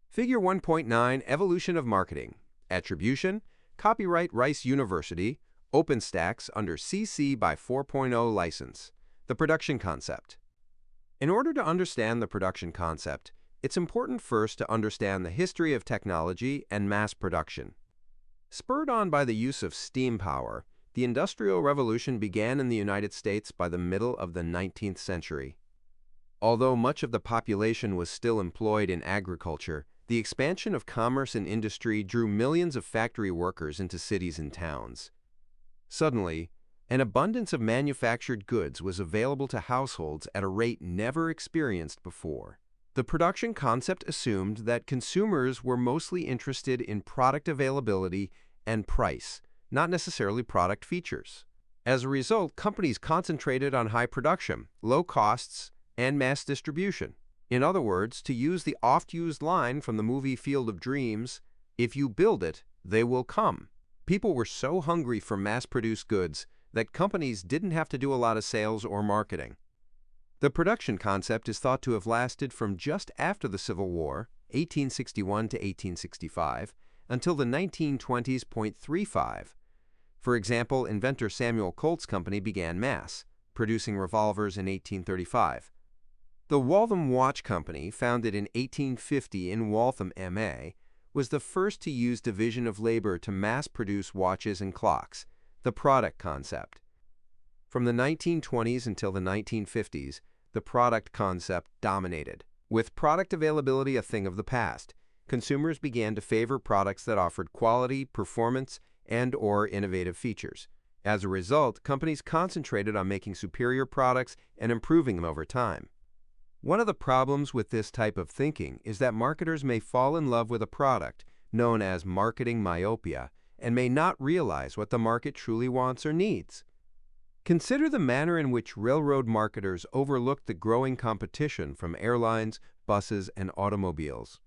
Figure 1.9, Evolution of Marketing. Attribution, Copyright Rice University, OpenStax under CC by 4.0 license. The production concept. In order to understand the production concept, it's important first to understand the history of technology and mass production. Spurred on by the use of steam power, the Industrial Revolution began in the United States by the middle of the 19th century. Although much of the population was still employed in agriculture, the expansion of commerce and industry drew millions of factory workers into cities and towns. Suddenly, an abundance of manufactured goods was available to households at a rate never experienced before. The production concept assumed that consumers were mostly interested in product availability and price, not necessarily product features. As a result, companies concentrated on high production, low costs, and mass distribution. In other words, to use the oft-used line from the movie Field of Dreams, "If you build it, they will come." People were so hungry for mass-produced goods that companies didn't have to do a lot of sales or marketing. The production concept is thought to have lasted from just after the Civil War, 1861 to 1865, until the 1920s. For example, inventor Samuel Colt's company began mass producing revolvers in 1835. The Waltham Watch Company, founded in 1850 in Waltham, MA, was the first to use division of labor to mass-produce watches and clocks, the product concept. From the 1920s until the 1950s, the product concept dominated. With product availability a thing of the past, consumers began to favor products that offered quality, performance, and/or innovative features. As a result, companies concentrated on making superior products and improving them over time. One of the problems with this type of thinking is that marketers may fall in love with a product, known as marketing myopia, and may not realize what the market truly wants or needs. Consider the manner in which railroad marketers overlooked the growing competition from airlines, buses, and automobiles.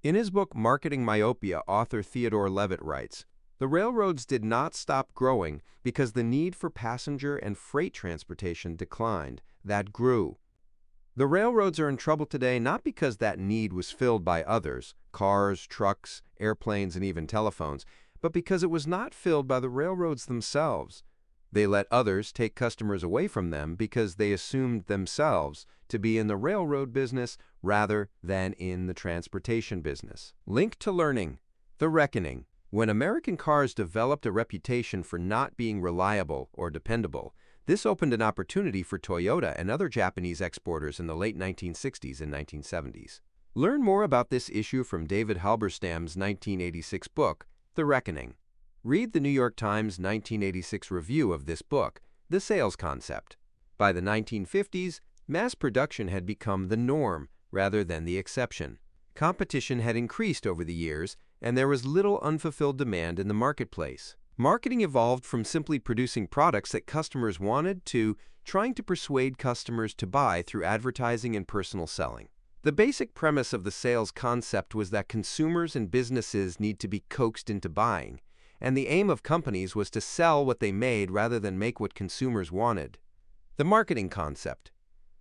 In his book Marketing Myopia, author Theodore Levitt writes, "The railroads did not stop growing because the need for passenger and freight transportation declined. That grew. The railroads are in trouble today not because that need was filled by others, cars, trucks, airplanes, and even telephones, but because it was not filled by the railroads themselves. They let others take customers away from them because they assumed themselves to be in the railroad business rather than in the transportation business." Link to learning. The Reckoning. When American cars developed a reputation for not being reliable or dependable, this opened an opportunity for Toyota and other Japanese exporters in the late 1960s and 1970s. Learn more about this issue from David Halberstam's 1986 book, The Reckoning. Read the New York Times 1986 review of this book, The Sales Concept. By the 1950s, mass production had become the norm rather than the exception. Competition had increased over the years, and there was little unfulfilled demand in the marketplace. Marketing evolved from simply producing products that customers wanted to trying to persuade customers to buy through advertising and personal selling. The basic premise of the sales concept was that consumers and businesses need to be coaxed into buying, and the aim of companies was to sell what they made rather than make what consumers wanted. The marketing concept.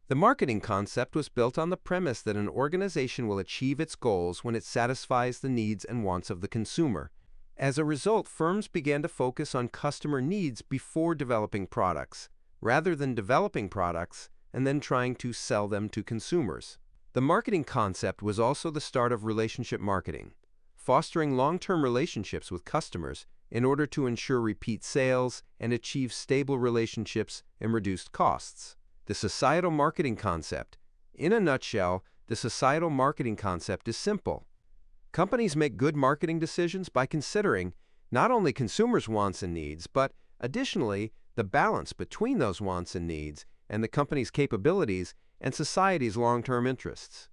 The marketing concept was built on the premise that an organization will achieve its goals when it satisfies the needs and wants of the consumer. As a result, firms began to focus on customer needs before developing products, rather than developing products and then trying to sell them to consumers. The marketing concept was also the start of relationship marketing, fostering long-term relationships with customers in order to ensure repeat sales and achieve stable relationships and reduced costs. The societal marketing concept. In a nutshell, the societal marketing concept is simple. Companies make good marketing decisions by considering not only consumers' wants and needs, but additionally, the balance between those wants and needs and the company's capabilities and society's long-term interests.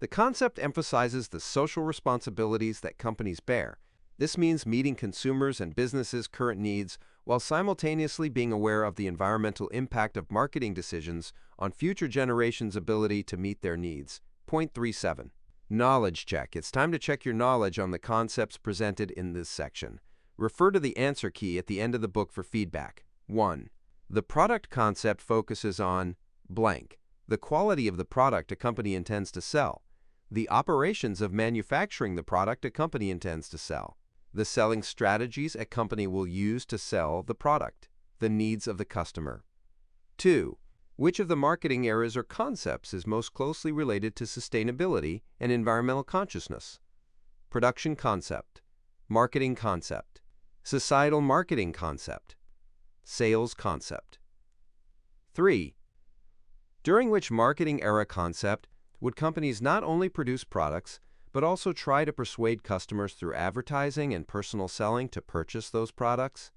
The concept emphasizes the social responsibilities that companies bear. This means meeting consumers' and businesses' current needs while simultaneously being aware of the environmental impact of marketing decisions on future generations' ability to meet their needs. Point 37. Knowledge check. It's time to check your knowledge on the concepts presented in this section. Refer to the answer key at the end of the book for feedback. 1. The product concept focuses on blank, the quality of the product a company intends to sell, the operations of manufacturing the product a company intends to sell, the selling strategies a company will use to sell the product, the needs of the customer. 2. Which of the marketing areas or concepts is most closely related to sustainability and environmental consciousness? Production concept, marketing concept, societal marketing concept, sales concept. 3. During which marketing era concept would companies not only produce products, but also try to persuade customers through advertising and personal selling to purchase those products?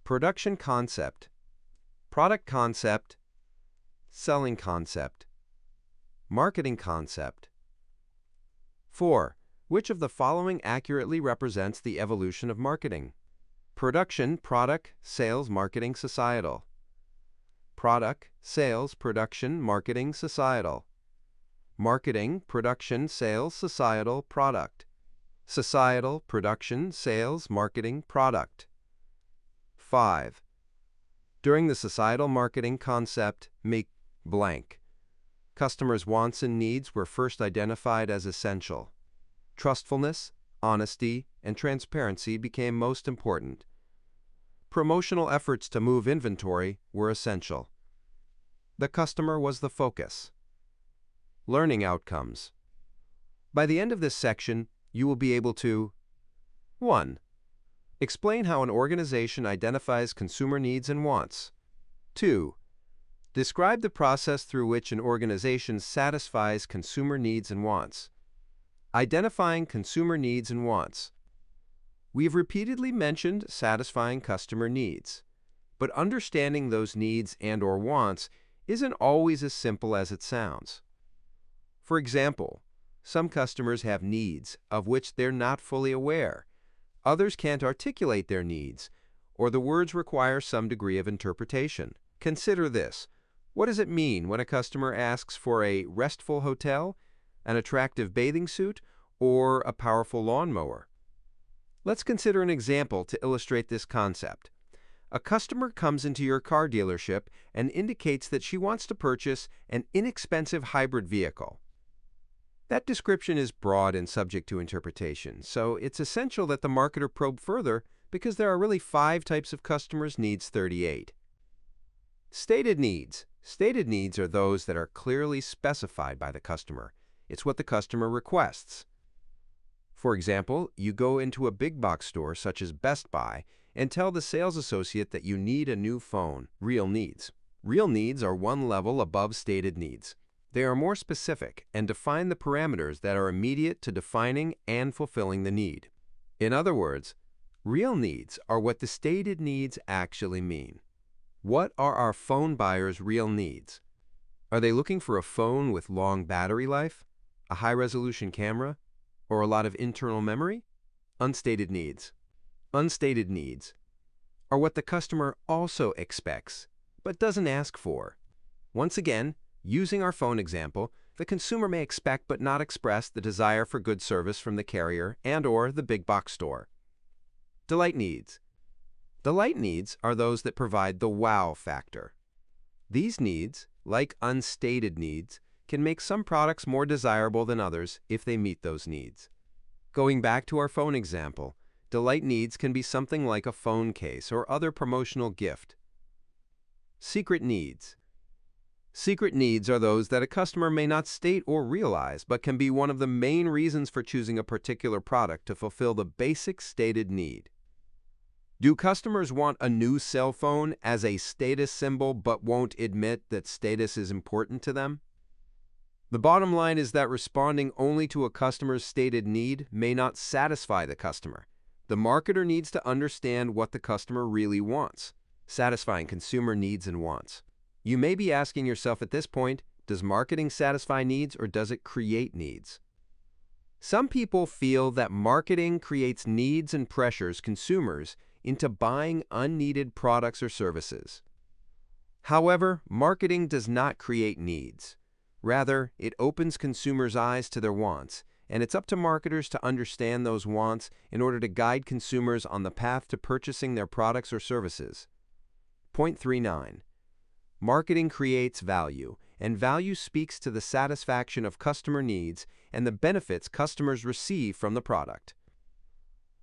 Production concept, product concept, selling concept, marketing concept. 4. Which of the following accurately represents the evolution of marketing? Production, product, sales, marketing, societal. Product, sales, production, marketing, societal. Marketing, production, sales, societal, product. Societal, production, sales, marketing, product. 5. During the societal marketing concept, make blank. Customers' wants and needs were first identified as essential. Trustfulness, honesty, and transparency became most important. Promotional efforts to move inventory were essential. The customer was the focus. Learning outcomes. By the end of this section, you will be able to 1. Explain how an organization identifies consumer needs and wants. 2. Describe the process through which an organization satisfies consumer needs and wants. Identifying consumer needs and wants. We have repeatedly mentioned satisfying customer needs, but understanding those needs and/or wants isn't always as simple as it sounds. For example, some customers have needs of which they're not fully aware. Others can't articulate their needs, or the words require some degree of interpretation. Consider this. What does it mean when a customer asks for a restful hotel, an attractive bathing suit, or a powerful lawnmower? Let's consider an example to illustrate this concept. A customer comes into your car dealership and indicates that she wants to purchase an inexpensive hybrid vehicle. That description is broad and subject to interpretation, so it's essential that the marketer probe further because there are really 5 types of customers' needs 38. Stated needs. Stated needs are those that are clearly specified by the customer. It's what the customer requests. For example, you go into a big box store such as Best Buy and tell the sales associate that you need a new phone. Real needs. Real needs are one level above stated needs. They are more specific and define the parameters that are immediate to defining and fulfilling the need. In other words, real needs are what the stated needs actually mean. What are our phone buyers' real needs? Are they looking for a phone with long battery life, a high-resolution camera, or a lot of internal memory? Unstated needs. Unstated needs are what the customer also expects, but doesn't ask for. Once again, using our phone example, the consumer may expect but not express the desire for good service from the carrier and/or the big box store. Delight needs. Delight needs are those that provide the wow factor. These needs, like unstated needs, can make some products more desirable than others if they meet those needs. Going back to our phone example, delight needs can be something like a phone case or other promotional gift. Secret needs. Secret needs are those that a customer may not state or realize, but can be one of the main reasons for choosing a particular product to fulfill the basic stated need. Do customers want a new cell phone as a status symbol but won't admit that status is important to them? The bottom line is that responding only to a customer's stated need may not satisfy the customer. The marketer needs to understand what the customer really wants, satisfying consumer needs and wants. You may be asking yourself at this point, does marketing satisfy needs or does it create needs? Some people feel that marketing creates needs and pressures consumers into buying unneeded products or services. However, marketing does not create needs. Rather, it opens consumers' eyes to their wants, and it's up to marketers to understand those wants in order to guide consumers on the path to purchasing their products or services. Point 39. Marketing creates value, and value speaks to the satisfaction of customer needs and the benefits customers receive from the product.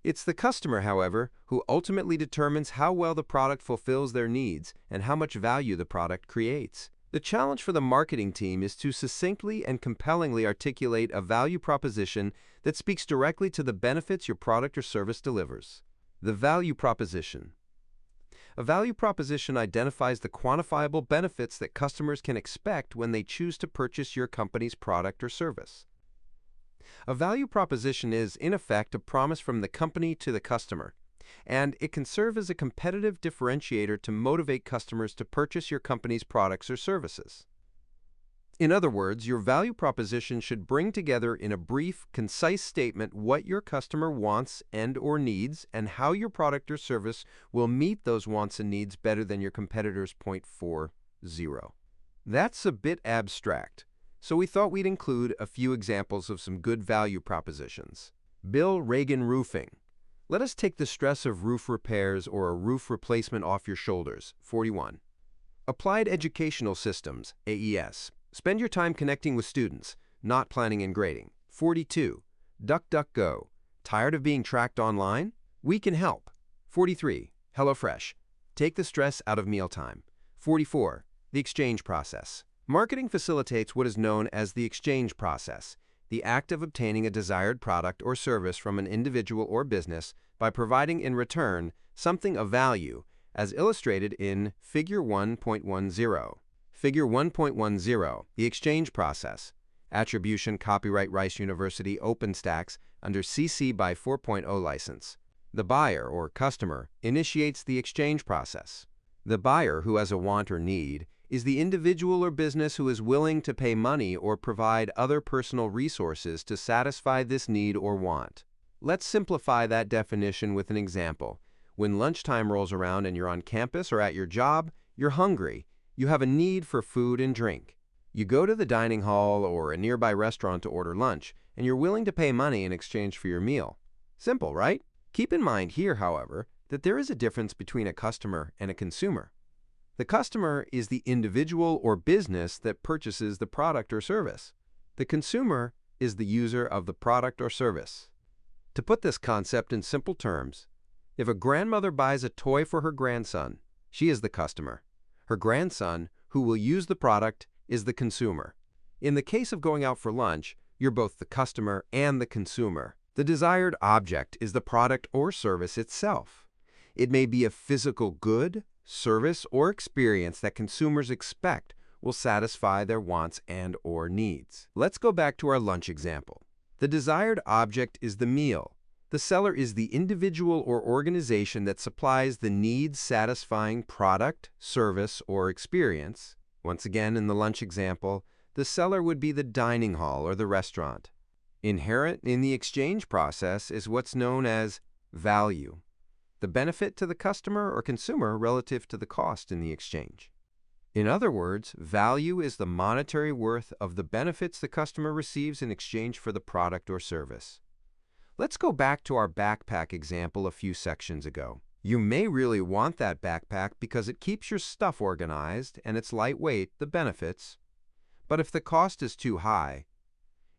It's the customer, however, who ultimately determines how well the product fulfills their needs and how much value the product creates. The challenge for the marketing team is to succinctly and compellingly articulate a value proposition that speaks directly to the benefits your product or service delivers. The value proposition. A value proposition identifies the quantifiable benefits that customers can expect when they choose to purchase your company's product or service. A value proposition is, in effect, a promise from the company to the customer, and it can serve as a competitive differentiator to motivate customers to purchase your company's products or services. In other words, your value proposition should bring together in a brief, concise statement what your customer wants and/or needs and how your product or service will meet those wants and needs better than your competitors. 0.40. That's a bit abstract, so we thought we'd include a few examples of some good value propositions. Bill Reagan Roofing. Let us take the stress of roof repairs or a roof replacement off your shoulders. 41. Applied Educational Systems, AES. Spend your time connecting with students, not planning and grading. 42. DuckDuckGo. Tired of being tracked online? We can help. 43. HelloFresh. Take the stress out of mealtime. 44. The exchange process. Marketing facilitates what is known as the exchange process, the act of obtaining a desired product or service from an individual or business by providing in return something of value, as illustrated in Figure 1.10. Figure 1.10, the exchange process. Attribution copyright Rice University OpenStax under CC by 4.0 license. The buyer or customer initiates the exchange process. The buyer, who has a want or need, is the individual or business who is willing to pay money or provide other personal resources to satisfy this need or want. Let's simplify that definition with an example. When lunchtime rolls around and you're on campus or at your job, you're hungry. You have a need for food and drink. You go to the dining hall or a nearby restaurant to order lunch, and you're willing to pay money in exchange for your meal. Simple, right? Keep in mind here, however, that there is a difference between a customer and a consumer. The customer is the individual or business that purchases the product or service. The consumer is the user of the product or service. To put this concept in simple terms, if a grandmother buys a toy for her grandson, she is the customer. Her grandson, who will use the product, is the consumer. In the case of going out for lunch, you're both the customer and the consumer. The desired object is the product or service itself. It may be a physical good, service, or experience that consumers expect will satisfy their wants and/or needs. Let's go back to our lunch example. The desired object is the meal. The seller is the individual or organization that supplies the needs-satisfying product, service, or experience. Once again, in the lunch example, the seller would be the dining hall or the restaurant. Inherent in the exchange process is what's known as value, the benefit to the customer or consumer relative to the cost in the exchange. In other words, value is the monetary worth of the benefits the customer receives in exchange for the product or service. Let's go back to our backpack example a few sections ago. You may really want that backpack because it keeps your stuff organized and it's lightweight, the benefits. But if the cost is too high,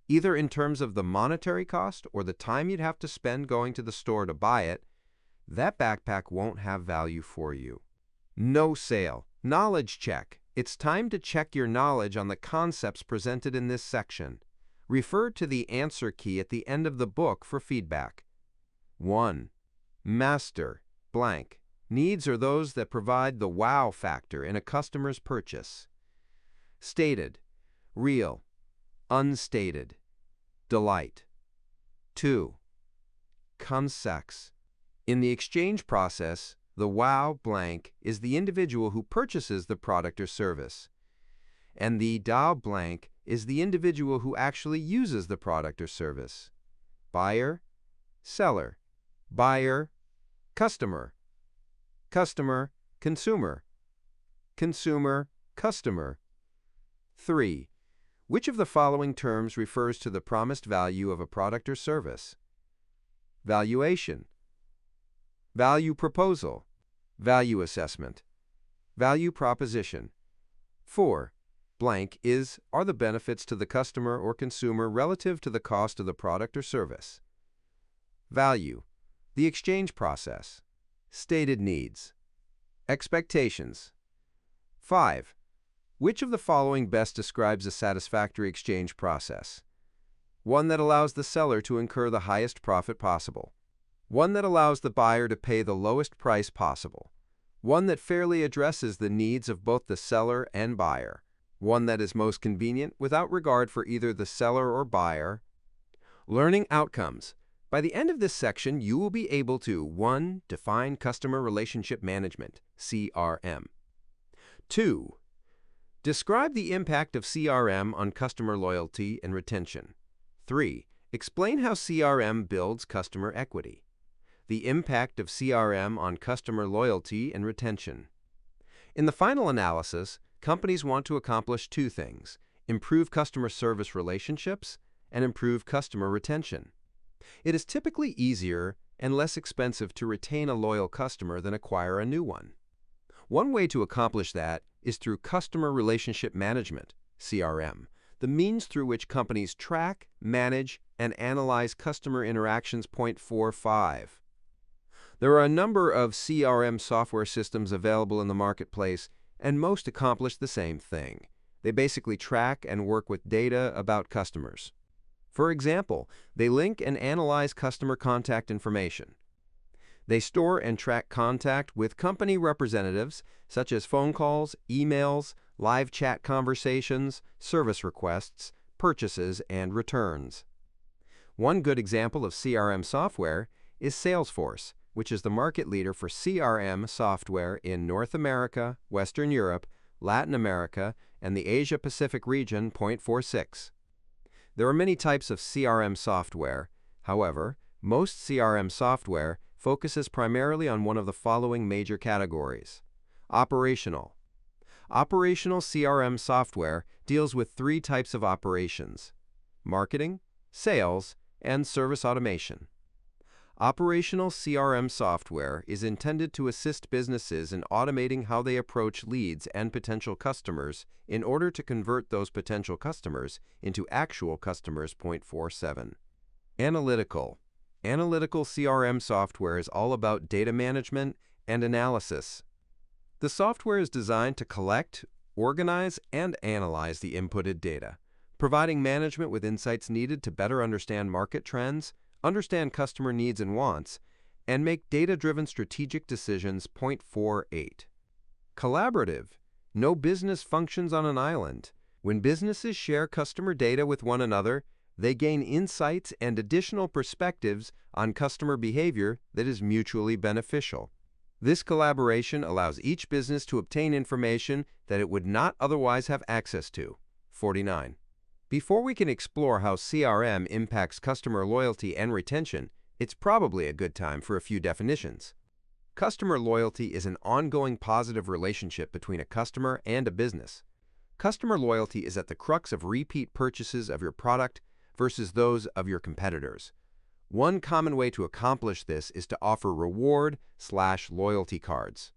either in terms of the monetary cost or the time you'd have to spend going to the store to buy it, that backpack won't have value for you. No sale. Knowledge check. It's time to check your knowledge on the concepts presented in this section. Refer to the answer key at the end of the book for feedback. 1. Master blank. Needs are those that provide the wow factor in a customer's purchase. Stated, real, unstated, delight. 2. Consex. In the exchange process, the wow blank is the individual who purchases the product or service, and the da blank is the individual who actually uses the product or service. Buyer, seller, buyer, customer, customer, consumer, consumer, customer. 3. Which of the following terms refers to the promised value of a product or service? Valuation, value proposal, value assessment, value proposition. 4. Blank are the benefits to the customer or consumer relative to the cost of the product or service. Value, The exchange process. Stated needs. Expectations. 5. Which of the following best describes a satisfactory exchange process? One that allows the seller to incur the highest profit possible. One that allows the buyer to pay the lowest price possible. One that fairly addresses the needs of both the seller and buyer. One that is most convenient without regard for either the seller or buyer. Learning outcomes. By the end of this section, you will be able to 1. Define Customer Relationship Management, CRM. 2. Describe the impact of CRM on customer loyalty and retention. 3. Explain how CRM builds customer equity. The impact of CRM on customer loyalty and retention. In the final analysis, companies want to accomplish 2 things: improve customer service relationships and improve customer retention. It is typically easier and less expensive to retain a loyal customer than acquire a new one. One way to accomplish that is through Customer Relationship Management, CRM, the means through which companies track, manage, and analyze customer interactions. 45. There are a number of CRM software systems available in the marketplace, and most accomplish the same thing. They basically track and work with data about customers. For example, they link and analyze customer contact information. They store and track contact with company representatives, such as phone calls, emails, live chat conversations, service requests, purchases, and returns. One good example of CRM software is Salesforce, which is the market leader for CRM software in North America, Western Europe, Latin America, and the Asia-Pacific region. 46. There are many types of CRM software. However, most CRM software focuses primarily on one of the following major categories. Operational. Operational CRM software deals with 3 types of operations: marketing, sales, and service automation. Operational CRM software is intended to assist businesses in automating how they approach leads and potential customers in order to convert those potential customers into actual customers. 47. Analytical. Analytical CRM software is all about data management and analysis. The software is designed to collect, organize, and analyze the inputted data, providing management with insights needed to better understand market trends, understand customer needs and wants, and make data-driven strategic decisions. 48. Collaborative. No business functions on an island. When businesses share customer data with one another, they gain insights and additional perspectives on customer behavior that is mutually beneficial. This collaboration allows each business to obtain information that it would not otherwise have access to. 49. Before we can explore how CRM impacts customer loyalty and retention, it's probably a good time for a few definitions. Customer loyalty is an ongoing positive relationship between a customer and a business. Customer loyalty is at the crux of repeat purchases of your product versus those of your competitors. One common way to accomplish this is to offer reward/loyalty cards.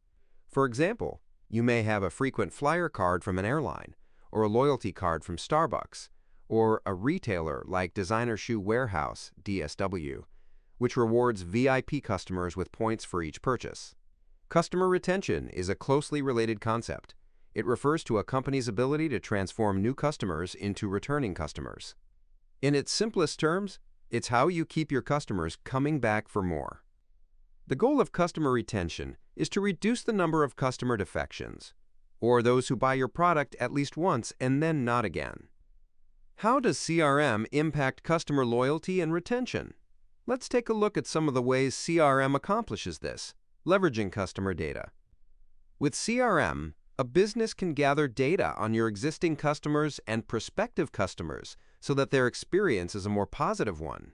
For example, you may have a frequent flyer card from an airline, or a loyalty card from Starbucks, or a retailer like Designer Shoe Warehouse, DSW, which rewards VIP customers with points for each purchase. Customer retention is a closely related concept. It refers to a company's ability to transform new customers into returning customers. In its simplest terms, it's how you keep your customers coming back for more. The goal of customer retention is to reduce the number of customer defections, or those who buy your product at least once and then not again. How does CRM impact customer loyalty and retention? Let's take a look at some of the ways CRM accomplishes this, leveraging customer data. With CRM, a business can gather data on your existing customers and prospective customers so that their experience is a more positive one.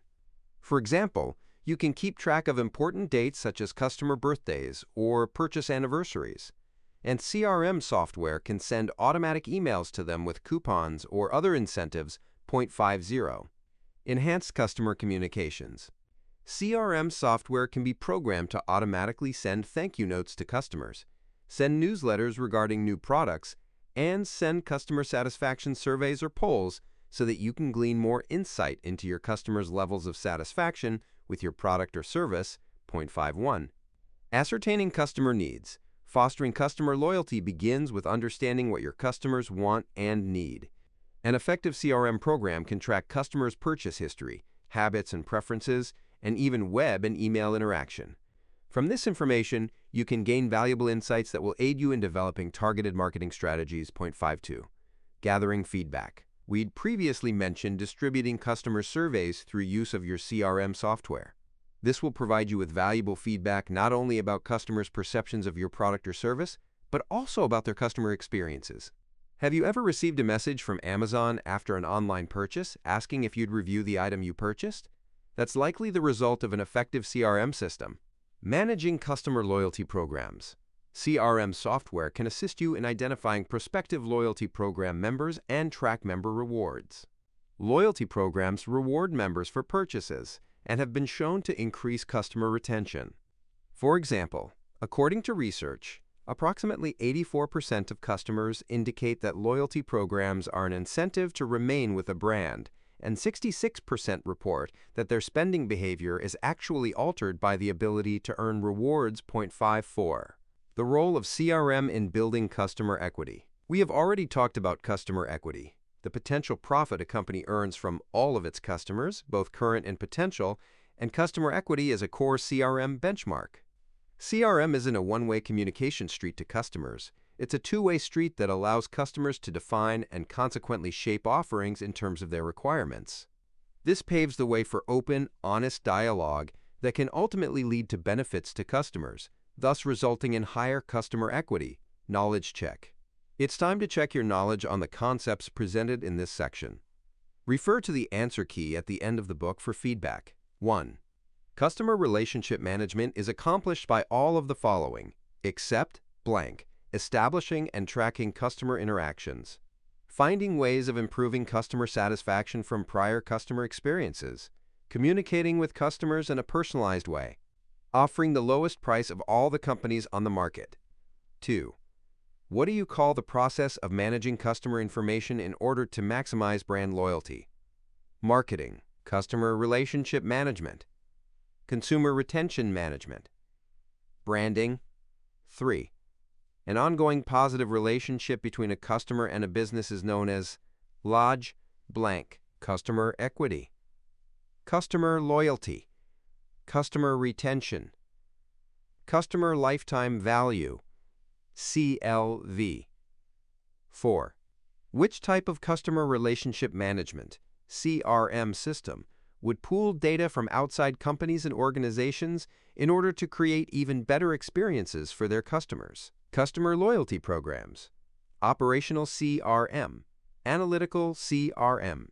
For example, you can keep track of important dates such as customer birthdays or purchase anniversaries, and CRM software can send automatic emails to them with coupons or other incentives. 50. Enhanced customer communications. CRM software can be programmed to automatically send thank you notes to customers, send newsletters regarding new products, and send customer satisfaction surveys or polls so that you can glean more insight into your customers' levels of satisfaction with your product or service. 0.51. Ascertaining customer needs. Fostering customer loyalty begins with understanding what your customers want and need. An effective CRM program can track customers' purchase history, habits and preferences, and even web and email interaction. From this information, you can gain valuable insights that will aid you in developing targeted marketing strategies. 0.52. Gathering feedback. We'd previously mentioned distributing customer surveys through use of your CRM software. This will provide you with valuable feedback not only about customers' perceptions of your product or service, but also about their customer experiences. Have you ever received a message from Amazon after an online purchase asking if you'd review the item you purchased? That's likely the result of an effective CRM system. Managing customer loyalty programs. CRM software can assist you in identifying prospective loyalty program members and track member rewards. Loyalty programs reward members for purchases and have been shown to increase customer retention. For example, according to research, approximately 84% of customers indicate that loyalty programs are an incentive to remain with a brand, and 66% report that their spending behavior is actually altered by the ability to earn rewards. 0.54. The role of CRM in building customer equity. We have already talked about customer equity, the potential profit a company earns from all of its customers, both current and potential, and customer equity is a core CRM benchmark. CRM isn't a one-way communication street to customers. It's a two-way street that allows customers to define and consequently shape offerings in terms of their requirements. This paves the way for open, honest dialogue that can ultimately lead to benefits to customers, thus resulting in higher customer equity. Knowledge check. It's time to check your knowledge on the concepts presented in this section. Refer to the answer key at the end of the book for feedback. 1. Customer relationship management is accomplished by all of the following, except blank, establishing and tracking customer interactions, finding ways of improving customer satisfaction from prior customer experiences, communicating with customers in a personalized way, offering the lowest price of all the companies on the market. 2. What do you call the process of managing customer information in order to maximize brand loyalty? Marketing, customer relationship management, consumer retention management, branding. 3. An ongoing positive relationship between a customer and a business is known as lodge blank, customer equity, customer loyalty, customer retention, customer lifetime value, CLV. 4. Which type of customer relationship management, CRM system, would pool data from outside companies and organizations in order to create even better experiences for their customers? Customer loyalty programs, operational CRM, analytical CRM,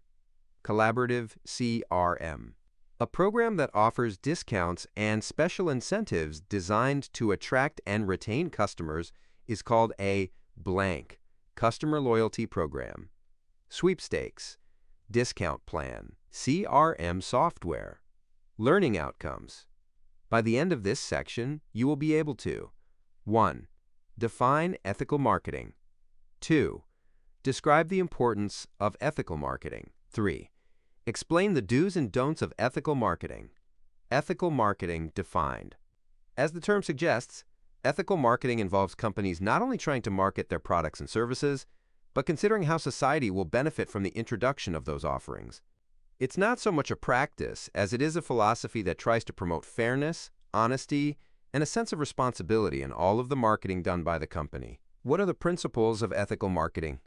collaborative CRM. A program that offers discounts and special incentives designed to attract and retain customers is called a blank customer loyalty program. Sweepstakes, discount plan, CRM software. Learning outcomes. By the end of this section, you will be able to 1. Define ethical marketing. 2. Describe the importance of ethical marketing. 3. Explain the do's and don'ts of ethical marketing. Ethical marketing defined. As the term suggests, ethical marketing involves companies not only trying to market their products and services, but considering how society will benefit from the introduction of those offerings. It's not so much a practice as it is a philosophy that tries to promote fairness, honesty, and a sense of responsibility in all of the marketing done by the company. What are the principles of ethical marketing?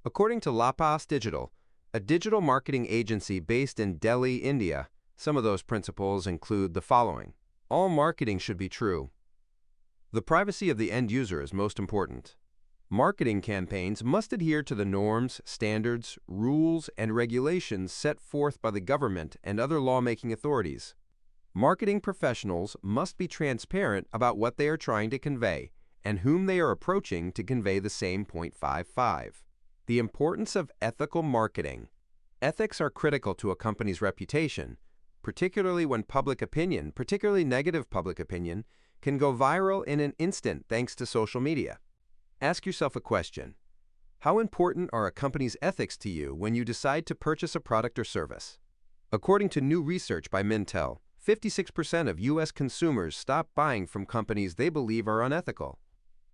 According to La Paz Digital, a digital marketing agency based in Delhi, India, some of those principles include the following. All marketing should be true. The privacy of the end user is most important. Marketing campaigns must adhere to the norms, standards, rules, and regulations set forth by the government and other lawmaking authorities. Marketing professionals must be transparent about what they are trying to convey and whom they are approaching to convey the same. 0.55. The importance of ethical marketing. Ethics are critical to a company's reputation, particularly when public opinion, particularly negative public opinion, can go viral in an instant thanks to social media. Ask yourself a question. How important are a company's ethics to you when you decide to purchase a product or service? According to new research by Mintel, 56% of U.S. consumers stop buying from companies they believe are unethical.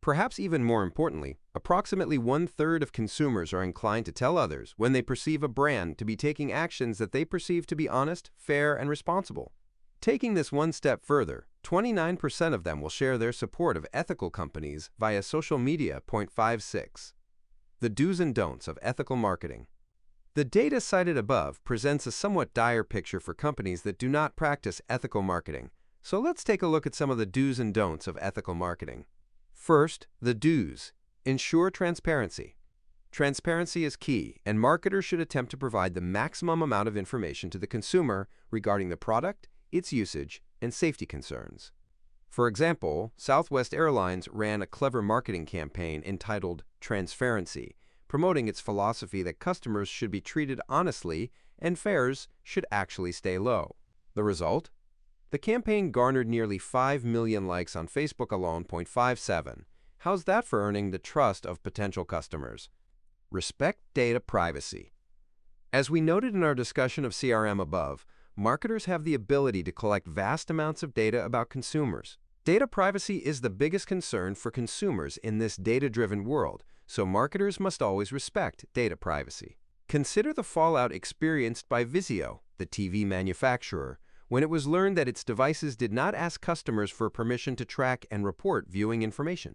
Perhaps even more importantly, approximately one-third of consumers are inclined to tell others when they perceive a brand to be taking actions that they perceive to be honest, fair, and responsible. Taking this one step further, 29% of them will share their support of ethical companies via social media. 56. The do's and don'ts of ethical marketing. The data cited above presents a somewhat dire picture for companies that do not practice ethical marketing. So let's take a look at some of the do's and don'ts of ethical marketing. First, the do's. Ensure transparency. Transparency is key, and marketers should attempt to provide the maximum amount of information to the consumer regarding the product, its usage, and safety concerns. For example, Southwest Airlines ran a clever marketing campaign entitled Transparency, promoting its philosophy that customers should be treated honestly and fares should actually stay low. The result? The campaign garnered nearly 5 million likes on Facebook alone. 57. How's that for earning the trust of potential customers? Respect data privacy. As we noted in our discussion of CRM above, marketers have the ability to collect vast amounts of data about consumers. Data privacy is the biggest concern for consumers in this data-driven world, so marketers must always respect data privacy. Consider the fallout experienced by Vizio, the TV manufacturer, when it was learned that its devices did not ask customers for permission to track and report viewing information.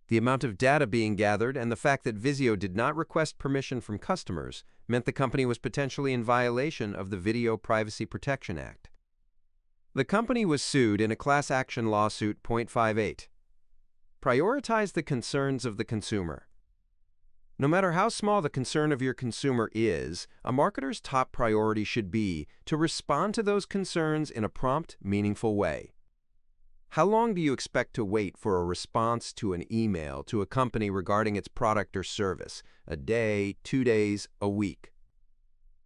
The amount of data being gathered and the fact that Vizio did not request permission from customers meant the company was potentially in violation of the Video Privacy Protection Act. The company was sued in a class action lawsuit. 58. Prioritize the concerns of the consumer. No matter how small the concern of your consumer is, a marketer's top priority should be to respond to those concerns in a prompt, meaningful way. How long do you expect to wait for a response to an email to a company regarding its product or service? A day, 2 days, a week?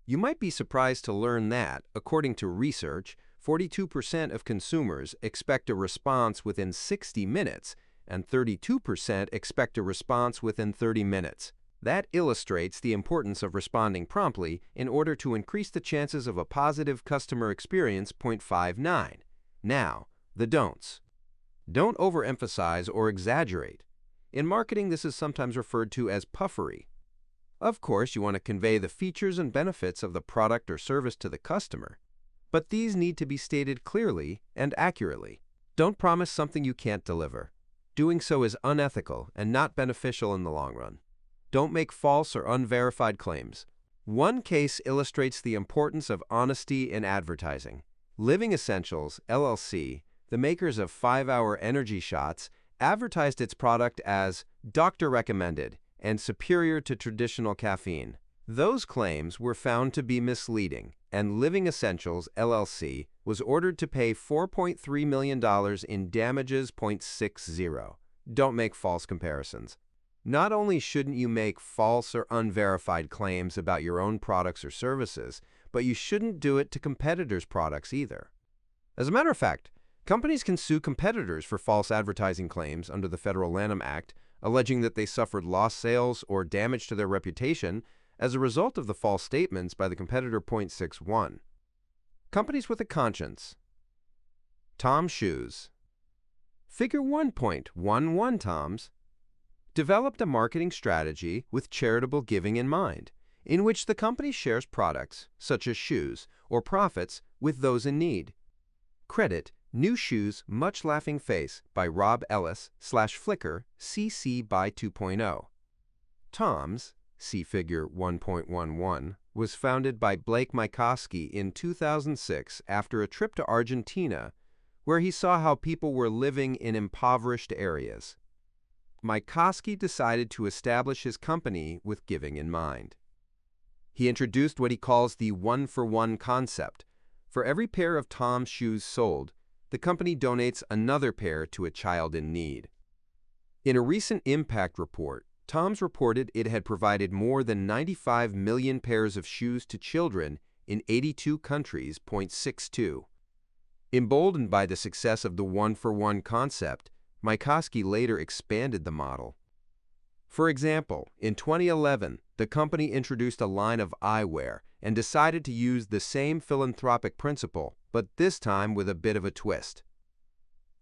You might be surprised to learn that, according to research, 42% of consumers expect a response within 60 minutes, and 32% expect a response within 30 minutes. That illustrates the importance of responding promptly in order to increase the chances of a positive customer experience. 59. Now, the don'ts. Don't overemphasize or exaggerate. In marketing, this is sometimes referred to as puffery. Of course, you want to convey the features and benefits of the product or service to the customer, but these need to be stated clearly and accurately. Don't promise something you can't deliver. Doing so is unethical and not beneficial in the long run. Don't make false or unverified claims. One case illustrates the importance of honesty in advertising. Living Essentials, LLC, the makers of 5-Hour Energy Shots, advertised its product as doctor recommended and superior to traditional caffeine. Those claims were found to be misleading, and Living Essentials, LLC, was ordered to pay $4.3 million in damages. 60. Don't make false comparisons. Not only shouldn't you make false or unverified claims about your own products or services, but you shouldn't do it to competitors' products either. As a matter of fact, companies can sue competitors for false advertising claims under the Federal Lanham Act, alleging that they suffered lost sales or damage to their reputation as a result of the false statements by the competitor. 61. Companies with a conscience. Tom Shoes. Figure 1.11 Toms developed a marketing strategy with charitable giving in mind, in which the company shares products, such as shoes, or profits with those in need. Credit New Shoes Much Laughing Face by Rob Ellis /Flickr CC by 2.0. Tom's, see Figure 1.11, was founded by Blake Mycoskie in 2006 after a trip to Argentina, where he saw how people were living in impoverished areas. Mycoskie decided to establish his company with giving in mind. He introduced what he calls the one-for-one concept. For every pair of Tom's shoes sold, the company donates another pair to a child in need. In a recent impact report, Tom's reported it had provided more than 95 million pairs of shoes to children in 82 countries. 62. Emboldened by the success of the one-for-one concept, Mycoskie later expanded the model. For example, in 2011, the company introduced a line of eyewear and decided to use the same philanthropic principle but this time with a bit of a twist.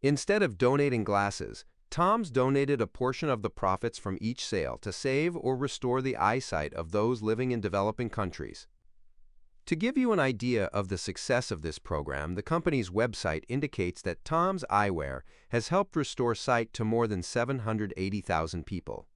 Instead of donating glasses, Tom's donated a portion of the profits from each sale to save or restore the eyesight of those living in developing countries. To give you an idea of the success of this program, the company's website indicates that Tom's Eyewear has helped restore sight to more than 780,000 people.